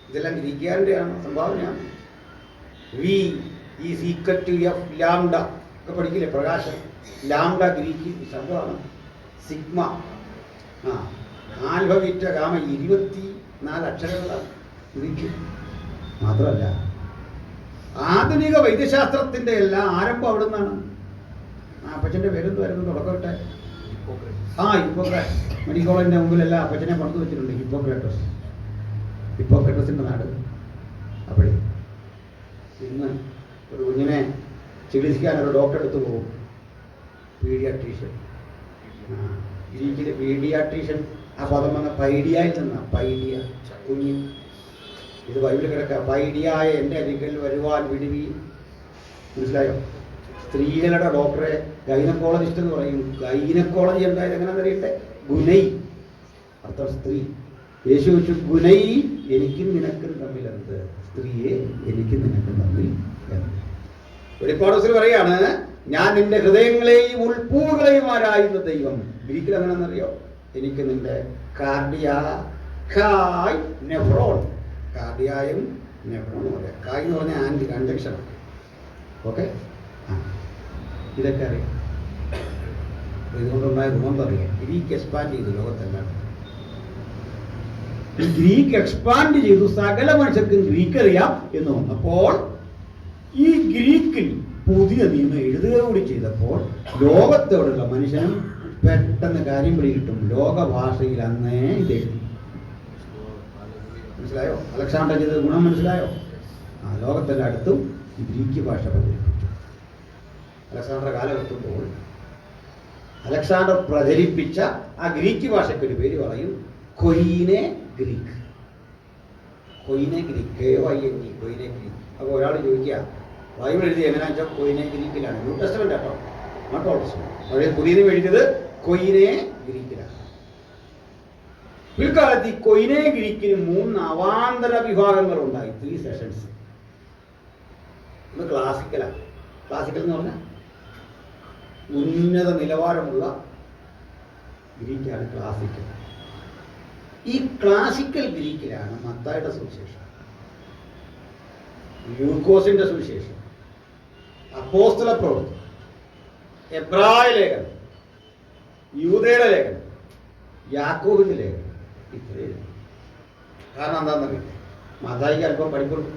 ഇതെല്ലാം ഗ്രീക്കുകാരൻ്റെയാണ്, സംഭാവനയാണ്. V is equal to F lambda ഒക്കെ പഠിക്കില്ലേ? പ്രകാശം. ലാംഡ ഗ്രീക്ക് ശബ്ദമാണ്. സിഗ്മ, ആൽഫ ബീറ്റ ഗാമ 24 അക്ഷരങ്ങളാണ് ഗ്രീക്ക്. മാത്രമല്ല ആധുനിക വൈദ്യശാസ്ത്രത്തിൻ്റെ എല്ലാം ആരംഭം അവിടെ നിന്നാണ്. അപ്പച്ചൻ്റെ പേരെന്തുമായിരുന്നു തുടക്കമിട്ടെ? ഹിപ്പോക്രാറ്റസ്. മെഡിക്കൽ കോളേജിൻ്റെ മുമ്പിലെല്ലാം അപ്പച്ചനെ പണിത് വെച്ചിട്ടുണ്ട്. ഹിപ്പോക്രാറ്റസിൻ്റെ നാട്. അപ്പോഴേ ഇന്ന് ഒരു കുഞ്ഞിനെ ചികിത്സിക്കാൻ ഒരു ഡോക്ടറെ അടുത്ത് പോകും, പീഡിയാട്രീഷ്യൻ. ഗ്രീക്കിൽ പീഡിയാട്രീഷ്യൻ ആ പദം വന്ന പൈഡിയയിൽ നിന്നാണ്. പൈഡിയ, കുഞ്ഞ്. ഇത് ബൈബിളിൽ കിടക്കുക. പൈഡിയായ എൻ്റെ അരികിൽ വരുവാൻ വിടുവി. മനസ്സിലായോ? സ്ത്രീകളുടെ ഡോക്ടറെ ഗൈനക്കോളജിസ്റ്റ് എന്ന് പറയും. ഗൈനക്കോളജി എന്തായാലും എങ്ങനെയാണെന്ന് അറിയട്ടെ? ഗുനൈ, അർത്ഥം സ്ത്രീ. യേശു വെച്ചു, ഗുനൈ എനിക്കും നിനക്കും തമ്മിൽ എന്ത്? സ്ത്രീയെ എനിക്കും നിനക്കും തമ്മിൽ എന്ത്? വെളിപ്പാട് പറയാണ്, ഞാൻ നിന്റെ ഹൃദയങ്ങളെയും ഉൾപ്പൂകളെയും ആരായുന്ന ദൈവം. ഗ്രീക്കിൽ എങ്ങനെയാണെന്നറിയോ? എനിക്ക് നിന്റെ കാർഡിയായ് നെഫ്രോൺ. കാർഡിയായും നെഫ്രോൺ എന്ന് പറയാം. കായ് എന്ന് പറഞ്ഞാൽ ആൻറ്റി, കണ്ടക്ഷനാണ്. ഓക്കെ, ഇതൊക്കെ അറിയാം. ഇതുകൊണ്ടുണ്ടായ ഗുണം പറയാം. ഗ്രീക്ക് എക്സ്പാൻഡ് ചെയ്തു ലോകത്തെല്ലാം. ഈ ഗ്രീക്ക് എക്സ്പാൻഡ് ചെയ്തു, സകല മനുഷ്യർക്കും ഗ്രീക്ക് അറിയാം എന്ന് വന്നപ്പോൾ ഈ ഗ്രീക്കിൽ പുതിയ നിയമം എഴുതുക കൂടി ചെയ്തപ്പോൾ ലോകത്തോടുള്ള മനുഷ്യനും പെട്ടെന്ന് കാര്യം പിടികിട്ടും. ലോകഭാഷയിൽ അന്നേ ഇത് എഴുതി. മനസ്സിലായോ? അലക്സാണ്ടർ ചെയ്ത ഗുണം മനസ്സിലായോ? ലോകത്തെല്ലായിടത്തും ഈ ഗ്രീക്ക് ഭാഷ പ്രചരിപ്പിച്ചു. അലക്സാണ്ടർ കാലമെത്തുമ്പോൾ അലക്സാണ്ടർ പ്രചരിപ്പിച്ച ആ ഗ്രീക്ക് ഭാഷയ്ക്ക് ഒരു പേര് പറയും കൊയിനെ ഗ്രീക്ക്. കൊയിനെ Greek, KYNE, കൊയിനെ Greek. അപ്പോൾ ഒരാൾ ചോദിക്കുക ബൈബിൾ എഴുതി എങ്ങനെയാണെന്ന് വെച്ചാൽ കൊയിനെ ഗ്രീക്കിലാണ്. ന്യൂ ടെസ്റ്റമെന്റ് കേട്ടോ, നോട്ട് ഓൾഡ് ടെസ്റ്റമെന്റ്. പഴയ പുതിയതും എഴുതിയത് കൊയിനെ ഗ്രീക്കിലാണ്. പിൽക്കാലത്ത് ഈ കൊയിനെ ഗ്രീക്കിന് 3 അവാന്തര വിഭാഗങ്ങൾ ഉണ്ടായി. 3 സെഷൻസ്. ഒന്ന് ക്ലാസിക്കലാണ്. ക്ലാസിക്കൽ എന്ന് പറഞ്ഞാൽ ഉന്നത നിലവാരമുള്ള ഗ്രീക്കാണ് ക്ലാസിക്കൽ. ഈ ക്ലാസിക്കൽ ഗ്രീക്കിലാണ് മത്തായിയുടെ സുവിശേഷം, ലൂക്കോസിന്റെ സുവിശേഷം, അപ്പോസ്തല പ്രവൃത്തി, എബ്രായ ലേഖനം, യൂദയുടെ ലേഖനം, യാക്കോബിന്റെ ലേഖനം. ഇത്രയും. കാരണം എന്താണെന്നറിയില്ല, മത്തായിക്ക് അല്പം പഠിപ്പുള്ളൂ.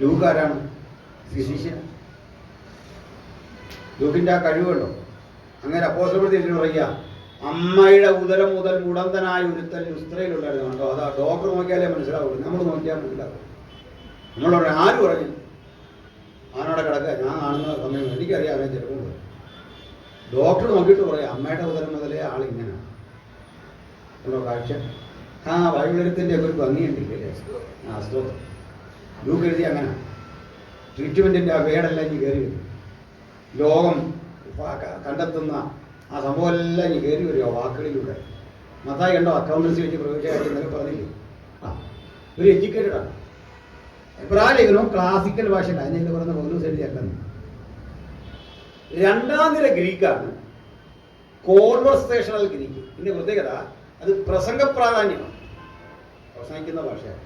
ലൂക്ക് ആരാണ്? ഫിസിഷ്യൻ. ലൂക്കിന്റെ ആ കഴിവുണ്ടോ? അങ്ങനെ അപ്പോസ്തല പ്രവൃത്തി പറയുക, അമ്മയുടെ ഉദരം മുതൽ മുടന്തനായ ഒരുത്തൻ ലുസ്ത്രയിലുണ്ടായിരുന്നു. കേട്ടോ, അതാ ഡോക്ടർ നോക്കിയാലേ മനസ്സിലാവുള്ളൂ, നമ്മൾ നോക്കിയാൽ മനസ്സിലാവും. നമ്മളോട് ആര് പറഞ്ഞു അവനോടെ കിടക്കുക, ഞാൻ കാണുന്ന സമയം എനിക്കറിയാം അവനെ ചെറുപ്പം. ഡോക്ടർ നോക്കിയിട്ട് പറയാം അമ്മയുടെ ഉദരം മുതലേ ആളിങ്ങനെ ഉണ്ടോ കാഴ്ച. ആ ബൈബിളെഴുത്തിൻ്റെ ഒക്കെ ഒരു ഭംഗിയുണ്ടില്ലേ? ആ സ്തോത്രം. ലൂക്ക് എഴുതി അങ്ങനെ ട്രീറ്റ്മെൻറ്റിൻ്റെ ആ വേടെല്ലാം ഇനി കയറി വരും. ലോകം കണ്ടെത്തുന്ന ആ സംഭവം എല്ലാം ഇനി കയറി വരിക വാക്കുകളിലൂടെ. മത്തായി കണ്ടോ അക്കൗണ്ടൻസി വെച്ച് പ്രവേശിച്ചായിട്ട് എന്നൊക്കെ പറഞ്ഞില്ലേ? ആ ഒരു എഡ്യൂക്കേറ്റഡാണ്. എബ്രായ ലേഖനവും ക്ലാസിക്കൽ ഭാഷയിലാണ്. അതിനെല്ലാം പറഞ്ഞ പൗലോസ് എഴുതിയാക്കുന്നു. 2ാം നിര ഗ്രീക്കാണ് കോൺവെർസേഷണൽ ഗ്രീക്ക്. ഇതിന്റെ പ്രത്യേകത അത് പ്രസംഗ പ്രാധാന്യമാണ്. പ്രസംഗിക്കുന്ന ഭാഷയാണ്,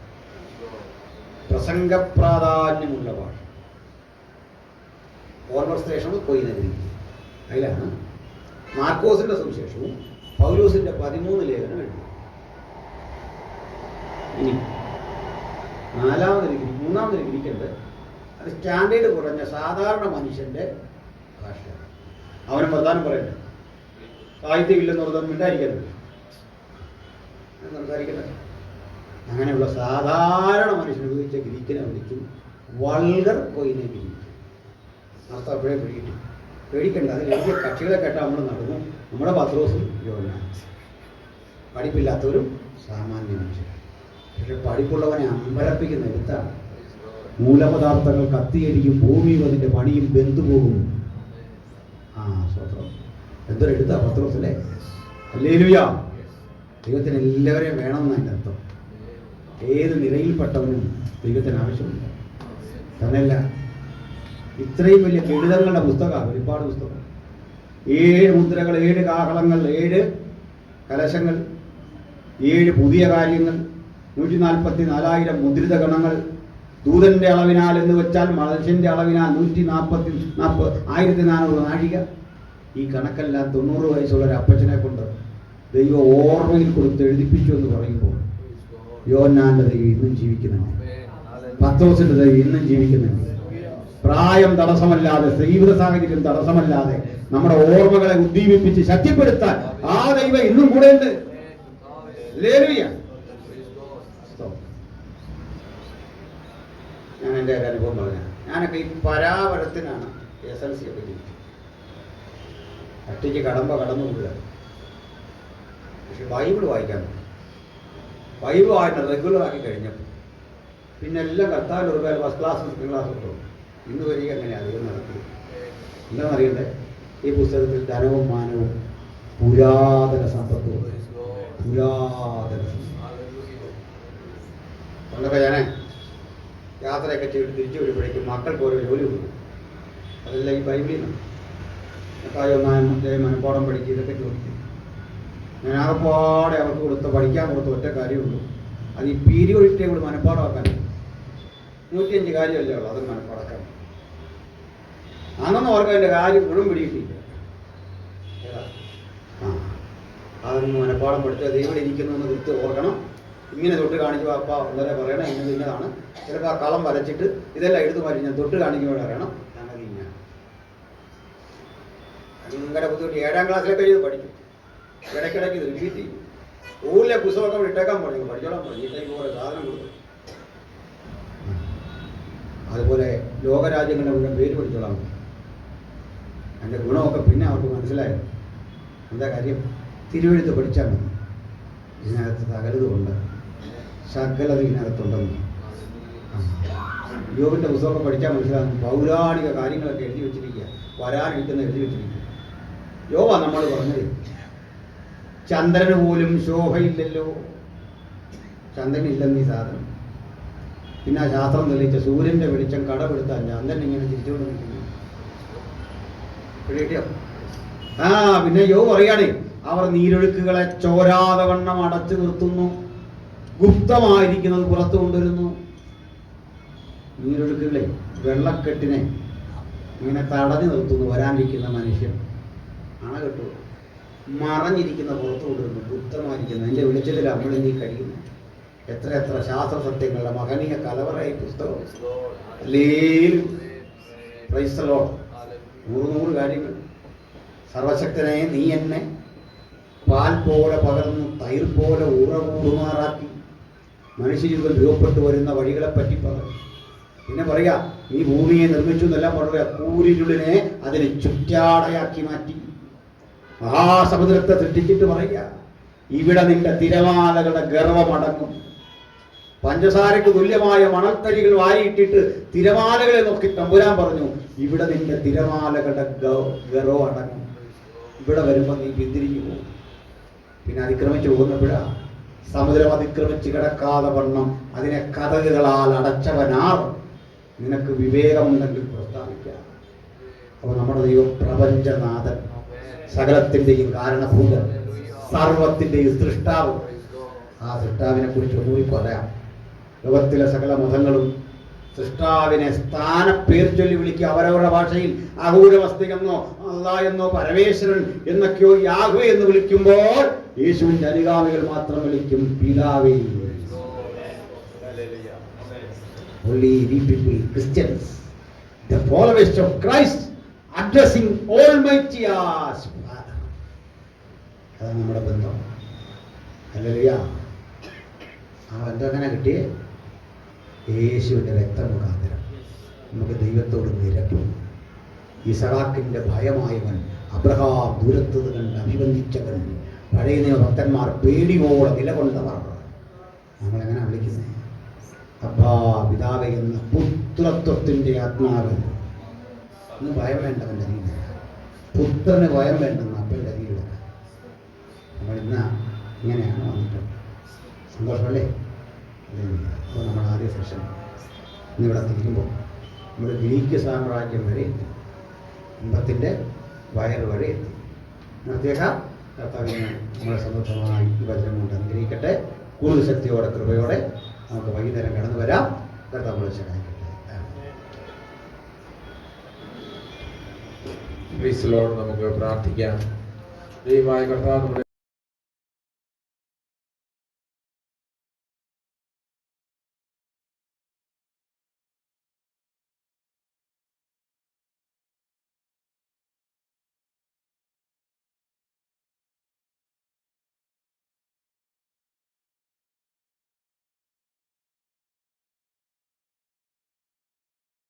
പ്രസംഗ പ്രാധാന്യമുള്ള ഭാഷ. Conversational കൊയിനെ Greek. അതിലാണ് മാർക്കോസിന്റെ സുവിശേഷവും പൗലോസിന്റെ 13 ലേഖനം എഴുതി. ഇനി 3ാമതൊരു ഗ്രീക്കുണ്ട്. അത് സ്റ്റാൻഡേർഡ് കുറഞ്ഞ സാധാരണ മനുഷ്യന്റെ ഭാഷയാണ്. അവന് പ്രധാനം പറയട്ടെ, സാഹിത്യമില്ലെന്ന് പറഞ്ഞാൽ മിണ്ടായിരിക്കരുത്, സംസാരിക്കട്ടെ. അങ്ങനെയുള്ള സാധാരണ മനുഷ്യൻ ഉപയോഗിച്ച ഗ്രീക്കിനെ വിളിക്കും വൾഗർ കൊയിനെ ഗ്രീക്ക്. അർത്ഥം അപ്പോഴേ പിടികിട്ടും. പേടിക്കണ്ട, അതിൽ എഴുതിയ കക്ഷികളെ കേട്ടാൽ നമ്മൾ നടന്നു. നമ്മുടെ പത്രോസും യോഹന്നാൻ പഠിപ്പില്ലാത്തവരും സാമാന്യ മനുഷ്യർ. പക്ഷെ പഠിപ്പുള്ളവനെ അമ്പരപ്പിക്കുന്ന എഴുത്താണ്. മൂലപദാർത്ഥങ്ങൾ കത്തിയടിക്കും, ഭൂമിയും അതിൻ്റെ പണിയും ബന്ധുപോകും. ആ സ്വത്രം എന്തൊരു എഴുത്താ പത്രോസല്ലേ? ഹല്ലേലൂയ. ദൈവത്തിന് എല്ലാവരെയും വേണമെന്ന് അതിൻ്റെ അർത്ഥം. ഏത് നിലയിൽപ്പെട്ടവനും ദൈവത്തിന് ആവശ്യമില്ല. തന്നെയല്ല, ഇത്രയും വലിയ ഗണിതങ്ങളുടെ പുസ്തകമാണ് വെളിപ്പാട് പുസ്തകം. 7 മുദ്രകൾ, 7 കാഹളങ്ങൾ, 7 കലശങ്ങൾ, 7 പുതിയ കാര്യങ്ങൾ, 144,000 മുദ്രിത ഗണങ്ങൾ, ദൂതന്റെ അളവിനാൽ എന്ന് വെച്ചാൽ മനുഷ്യന്റെ അളവിനാൽ 140,400 നാഴിക. ഈ കണക്കെല്ലാം 90 വയസ്സുള്ള ഒരു അപ്പച്ചനെ കൊണ്ട് ദൈവം ഓർമ്മയിൽ കൊടുത്ത് എഴുതിപ്പിച്ചു എന്ന് പറയുമ്പോൾ യോഹന്നാന്റെ ദൈവം ഇന്നും ജീവിക്കുന്നുണ്ട്. പത്രോസിന്റെ ദൈവം ഇന്നും ജീവിക്കുന്നുണ്ട്. പ്രായം തടസ്സമല്ലാതെ, ജീവിത സാഹചര്യം തടസ്സമല്ലാതെ നമ്മുടെ ഓർമ്മകളെ ഉദ്ദീപിപ്പിച്ച് ശക്തിപ്പെടുത്താൻ ആ ദൈവം ഇന്നും കൂടെ ഉണ്ട്. ഞാൻ എൻ്റെ ഒരു അനുഭവം പറഞ്ഞ, ഞാനൊക്കെ ഈ പരാപരത്തിനാണ് SLC ഒക്കെ ജീവിച്ചത്. ഒറ്റയ്ക്ക് കടന്നു പോവുക. പക്ഷെ ബൈബിൾ വായിക്കാൻ ബൈബിൾ വായന റെഗുലറാക്കി കഴിഞ്ഞപ്പോൾ പിന്നെ എല്ലാം കർത്താവിൻ്റെ ഒരു ഫസ്റ്റ് ക്ലാസ് സെക്കൻഡ് ക്ലാസ് ഒക്കെ ഇന്ന് വരിക എങ്ങനെയാണ് അധികം നടത്തി. എന്താണെന്നറിയണ്ടേ? ഈ പുസ്തകത്തിൽ ധനവും മാനവും പുരാതന സമ്പത്തും പണ്ടൊക്കെ ഞാൻ യാത്രയൊക്കെ ചെയ്തിട്ട് തിരിച്ചു വരുമ്പോഴേക്കും മക്കൾക്ക് ഓരോ ജോലി കൊടുക്കും. അതെല്ലാം ഈ ബൈബിളിൽ നിന്നാണ്. മനപ്പാടം പഠിക്കുക, ഇതൊക്കെ ചോദിക്കും. ഞാൻ ആകെപ്പാടെ അവർക്ക് പഠിക്കാൻ കൊടുത്ത ഒറ്റ കാര്യമുള്ളൂ, അത് ഈ പീരിയോഡിക് ടേബിൾ മനപ്പാടമാക്കാൻ. 105 കാര്യമല്ലേ ഉള്ളൂ, അത് മനപ്പാടാക്കാൻ. അന്നൊന്നും അവർക്ക് അതിൻ്റെ കാര്യം മുഴുവൻ പിടിയിട്ടില്ല. അതൊന്ന് മനപ്പാടം പഠിച്ചാൽ ദൈവം ഇരിക്കുന്നതെന്ന് കുറിച്ച് ഓർക്കണം. ഇങ്ങനെ തൊട്ട് കാണിച്ചു അപ്പ വളരെ പറയണം, ഇന്നത് ഇന്നതാണ്. ചിലപ്പോൾ ആ കളം വരച്ചിട്ട് ഇതെല്ലാം എടുത്തു മാറ്റി ഞാൻ തൊട്ട് കാണിക്കുമ്പോൾ അറിയണം അങ്ങനെ ഇങ്ങനെ. ഭയങ്കര ബുദ്ധിമുട്ട്. 7ാം ക്ലാസ്സിലൊക്കെ ചെയ്ത് പഠിക്കും. ഇടയ്ക്കിടയ്ക്ക് ഇത് റിപ്പീറ്റ് ചെയ്യും. സ്കൂളിലെ പുസ്തകമൊക്കെ ഇട്ടേക്കാൻ പഠിക്കും, പഠിച്ചോളാൻ പഠിക്കും. ഇട്ടേക്ക് പോലെ സാധനം കൊടുക്കും. അതുപോലെ ലോകരാജ്യങ്ങളുടെ മുഴുവൻ പേര് പഠിച്ചോളാൻ. അതിൻ്റെ ഗുണമൊക്കെ പിന്നെ അവർക്ക് മനസ്സിലായത്. എന്താ കാര്യം? തിരുവെഴുത്ത് പഠിച്ചാൽ മതി. ഇതിനകത്ത് സകലതുമുണ്ട്, സകലത് ഇതിനകത്തുണ്ടെന്ന്. യോബിൻ്റെ പുസ്തകമൊക്കെ പഠിച്ചാൽ മനസ്സിലാകും. പൗരാണിക കാര്യങ്ങളൊക്കെ എഴുതി വെച്ചിരിക്കുക, വരാനിരിക്കുന്ന എഴുതി വെച്ചിരിക്കുക. യോബ നമ്മൾ പറഞ്ഞത്, ചന്ദ്രന് പോലും ശോഭയില്ലല്ലോ. ചന്ദ്രനില്ലെന്നീ സാധനം. പിന്നെ ആ ശാസ്ത്രം തെളിയിച്ച സൂര്യൻ്റെ വെളിച്ചം കടപെടുത്താൻ ചന്ദ്രൻ ഇങ്ങനെ തിരിച്ചുകൊണ്ട് നിൽക്കുന്നു. പിന്നെ യോബ് പറയാണ്, അവർ നീരൊഴുക്കുകളെ ചോരാതെ വണ്ണം അടച്ചു നിർത്തുന്നു, ഗുപ്തമായിരിക്കുന്നത് പുറത്തു കൊണ്ടുവരുന്നു. നീരൊഴുക്കുകളെ, വെള്ളക്കെട്ടിനെ ഇങ്ങനെ തടഞ്ഞു നിർത്തുന്നു. വരാനിരിക്കുന്ന മനുഷ്യൻ അണകെട്ടു മറഞ്ഞിരിക്കുന്ന പുറത്തു കൊണ്ടുവരുന്നു, ഗുപ്തമായിരിക്കുന്നു. അതിൻ്റെ വെളിച്ചത്തിൽ നമ്മളിനി കഴിയുന്നു. എത്ര എത്ര ശാസ്ത്ര സത്യങ്ങളുടെ മഹനീയ കലവറായി പുസ്തകം. Praise the Lord. 100 കാര്യങ്ങൾ. സർവശക്തനെ നീ എന്നെ പാൽ പോലെ പകർന്നു തൈർ പോലെ ഉറകൂറുമാറാക്കി. മനുഷ്യജീവിതം രൂപപ്പെട്ടു വരുന്ന വഴികളെ പറ്റി പറഞ്ഞു. പിന്നെ പറയാ, നീ ഭൂമിയെ നിർമ്മിച്ചു എന്നെല്ലാം പറയുക. കൂരിരുളിനെ അതിന് ചുറ്റാടയാക്കി മാറ്റി. മഹാസമുദ്രത്തെ സൃഷ്ടിച്ചിട്ട് പറയുക, ഇവിടെ നിന്റെ തിരമാലകളുടെ ഗർവമടങ്ങും. പഞ്ചസാരയ്ക്ക് തുല്യമായ മണൽത്തരികൾ വാരിയിട്ടിട്ട് തിരമാലകളെ നോക്കി തമ്പുരാൻ പറഞ്ഞു, ഇവിടെ നിന്റെ തിരമാലകളുടെ ഗർവം അടങ്ങും. ഇവിടെ വരുമ്പോൾ നീ പിന്തിരിഞ്ഞു പോകും. പിന്നെ അതിക്രമിച്ചു പോകുന്നപ്പോഴാ, സമുദ്രം അതിക്രമിച്ച് കിടക്കാതെ വണ്ണം അതിനെ കതകുകളാൽ അടച്ചവനാർ. നിനക്ക് വിവേകമുണ്ടെങ്കിൽ പ്രസ്താവിക്കാം. അപ്പോൾ നമ്മുടെ ദൈവം പ്രപഞ്ചനാഥൻ, സകലത്തിൻ്റെയും കാരണഭൂതൻ, സർവത്തിൻ്റെയും സൃഷ്ടാവ്. ആ സൃഷ്ടാവിനെ കുറിച്ച് ഒന്നുകൂടി പറയാം. ലോകത്തിലെ സകല മതങ്ങളും സൃഷ്ടാവിനെ സ്ഥാനപ്പേർ ചൊല്ലി വിളിക്കുക. അവരവരുടെ ഭാഷയിൽ അഹൂരവസ്തികെന്നോ അല്ലാ എന്നോ പരമേശ്വരൻ എന്നൊക്കെയോ യാഹ്വേ എന്ന് വിളിക്കുമ്പോൾ യേശുവിൻ്റെ അനുഗാമികൾ മാത്രം വിളിക്കും പിതാവേ. Only we people, Christians, the followers of Christ, addressing Almighty as Father. അതാണ് നമ്മുടെ ബന്ധം. ഹല്ലേലൂയ. ആ ബന്ധം എങ്ങനെ കിട്ടിയേ? യേശുവിൻ്റെ രക്തം മുഖാന്തരം നമുക്ക് ദൈവത്തോട് നിരക്കും. ഇസഹാക്കിൻ്റെ ഭയമായവൻ, അബ്രഹാം ദൂരത്ത് കണ്ട് അഭിബന്ധിച്ചവൻ, പഴയ നിയമ ഭക്തന്മാർ പേടിയോടെ നിലകൊണ്ടവർ. നമ്മളെങ്ങനെ വിളിക്കുന്നത്? അബ്ബാ പിതാവേ എന്ന പുത്രത്വത്തിൻ്റെ ആത്മാവ്. ഇന്ന് ഭയം വേണ്ടവൻ്റെ രീതി, പുത്രന് ഭയം വേണ്ടെന്ന് അപ്പൻ്റെ രീതി. നമ്മൾ ഇന്ന് ഇങ്ങനെയാണ് വന്നിട്ടുണ്ട്. സന്തോഷമല്ലേ? അപ്പോൾ നമ്മൾ ആദ്യ സെഷൻ ഇന്നിവിടെ തീരുമ്പോൾ നമ്മുടെ ഗ്രീക്ക് സാമ്രാജ്യം വരെ എത്തി, കുംഭത്തിൻ്റെ വയറ് വരെ എത്തി. നിർത്തിയേക്കാം. കർത്താവിനെ നമ്മളെ സന്തോഷമായി ഈ വചനം കൊണ്ട് അനുഗ്രഹിക്കട്ടെ. കൂടുതൽ ശക്തിയോടെ കൃപയോടെ നമുക്ക് വൈകുന്നേരം കടന്നു വരാം. കർത്താവ് നമ്മളെ സഹായിക്കട്ടെ. നമുക്ക് പ്രാർത്ഥിക്കാം. ദൈവമായ കർത്താവ്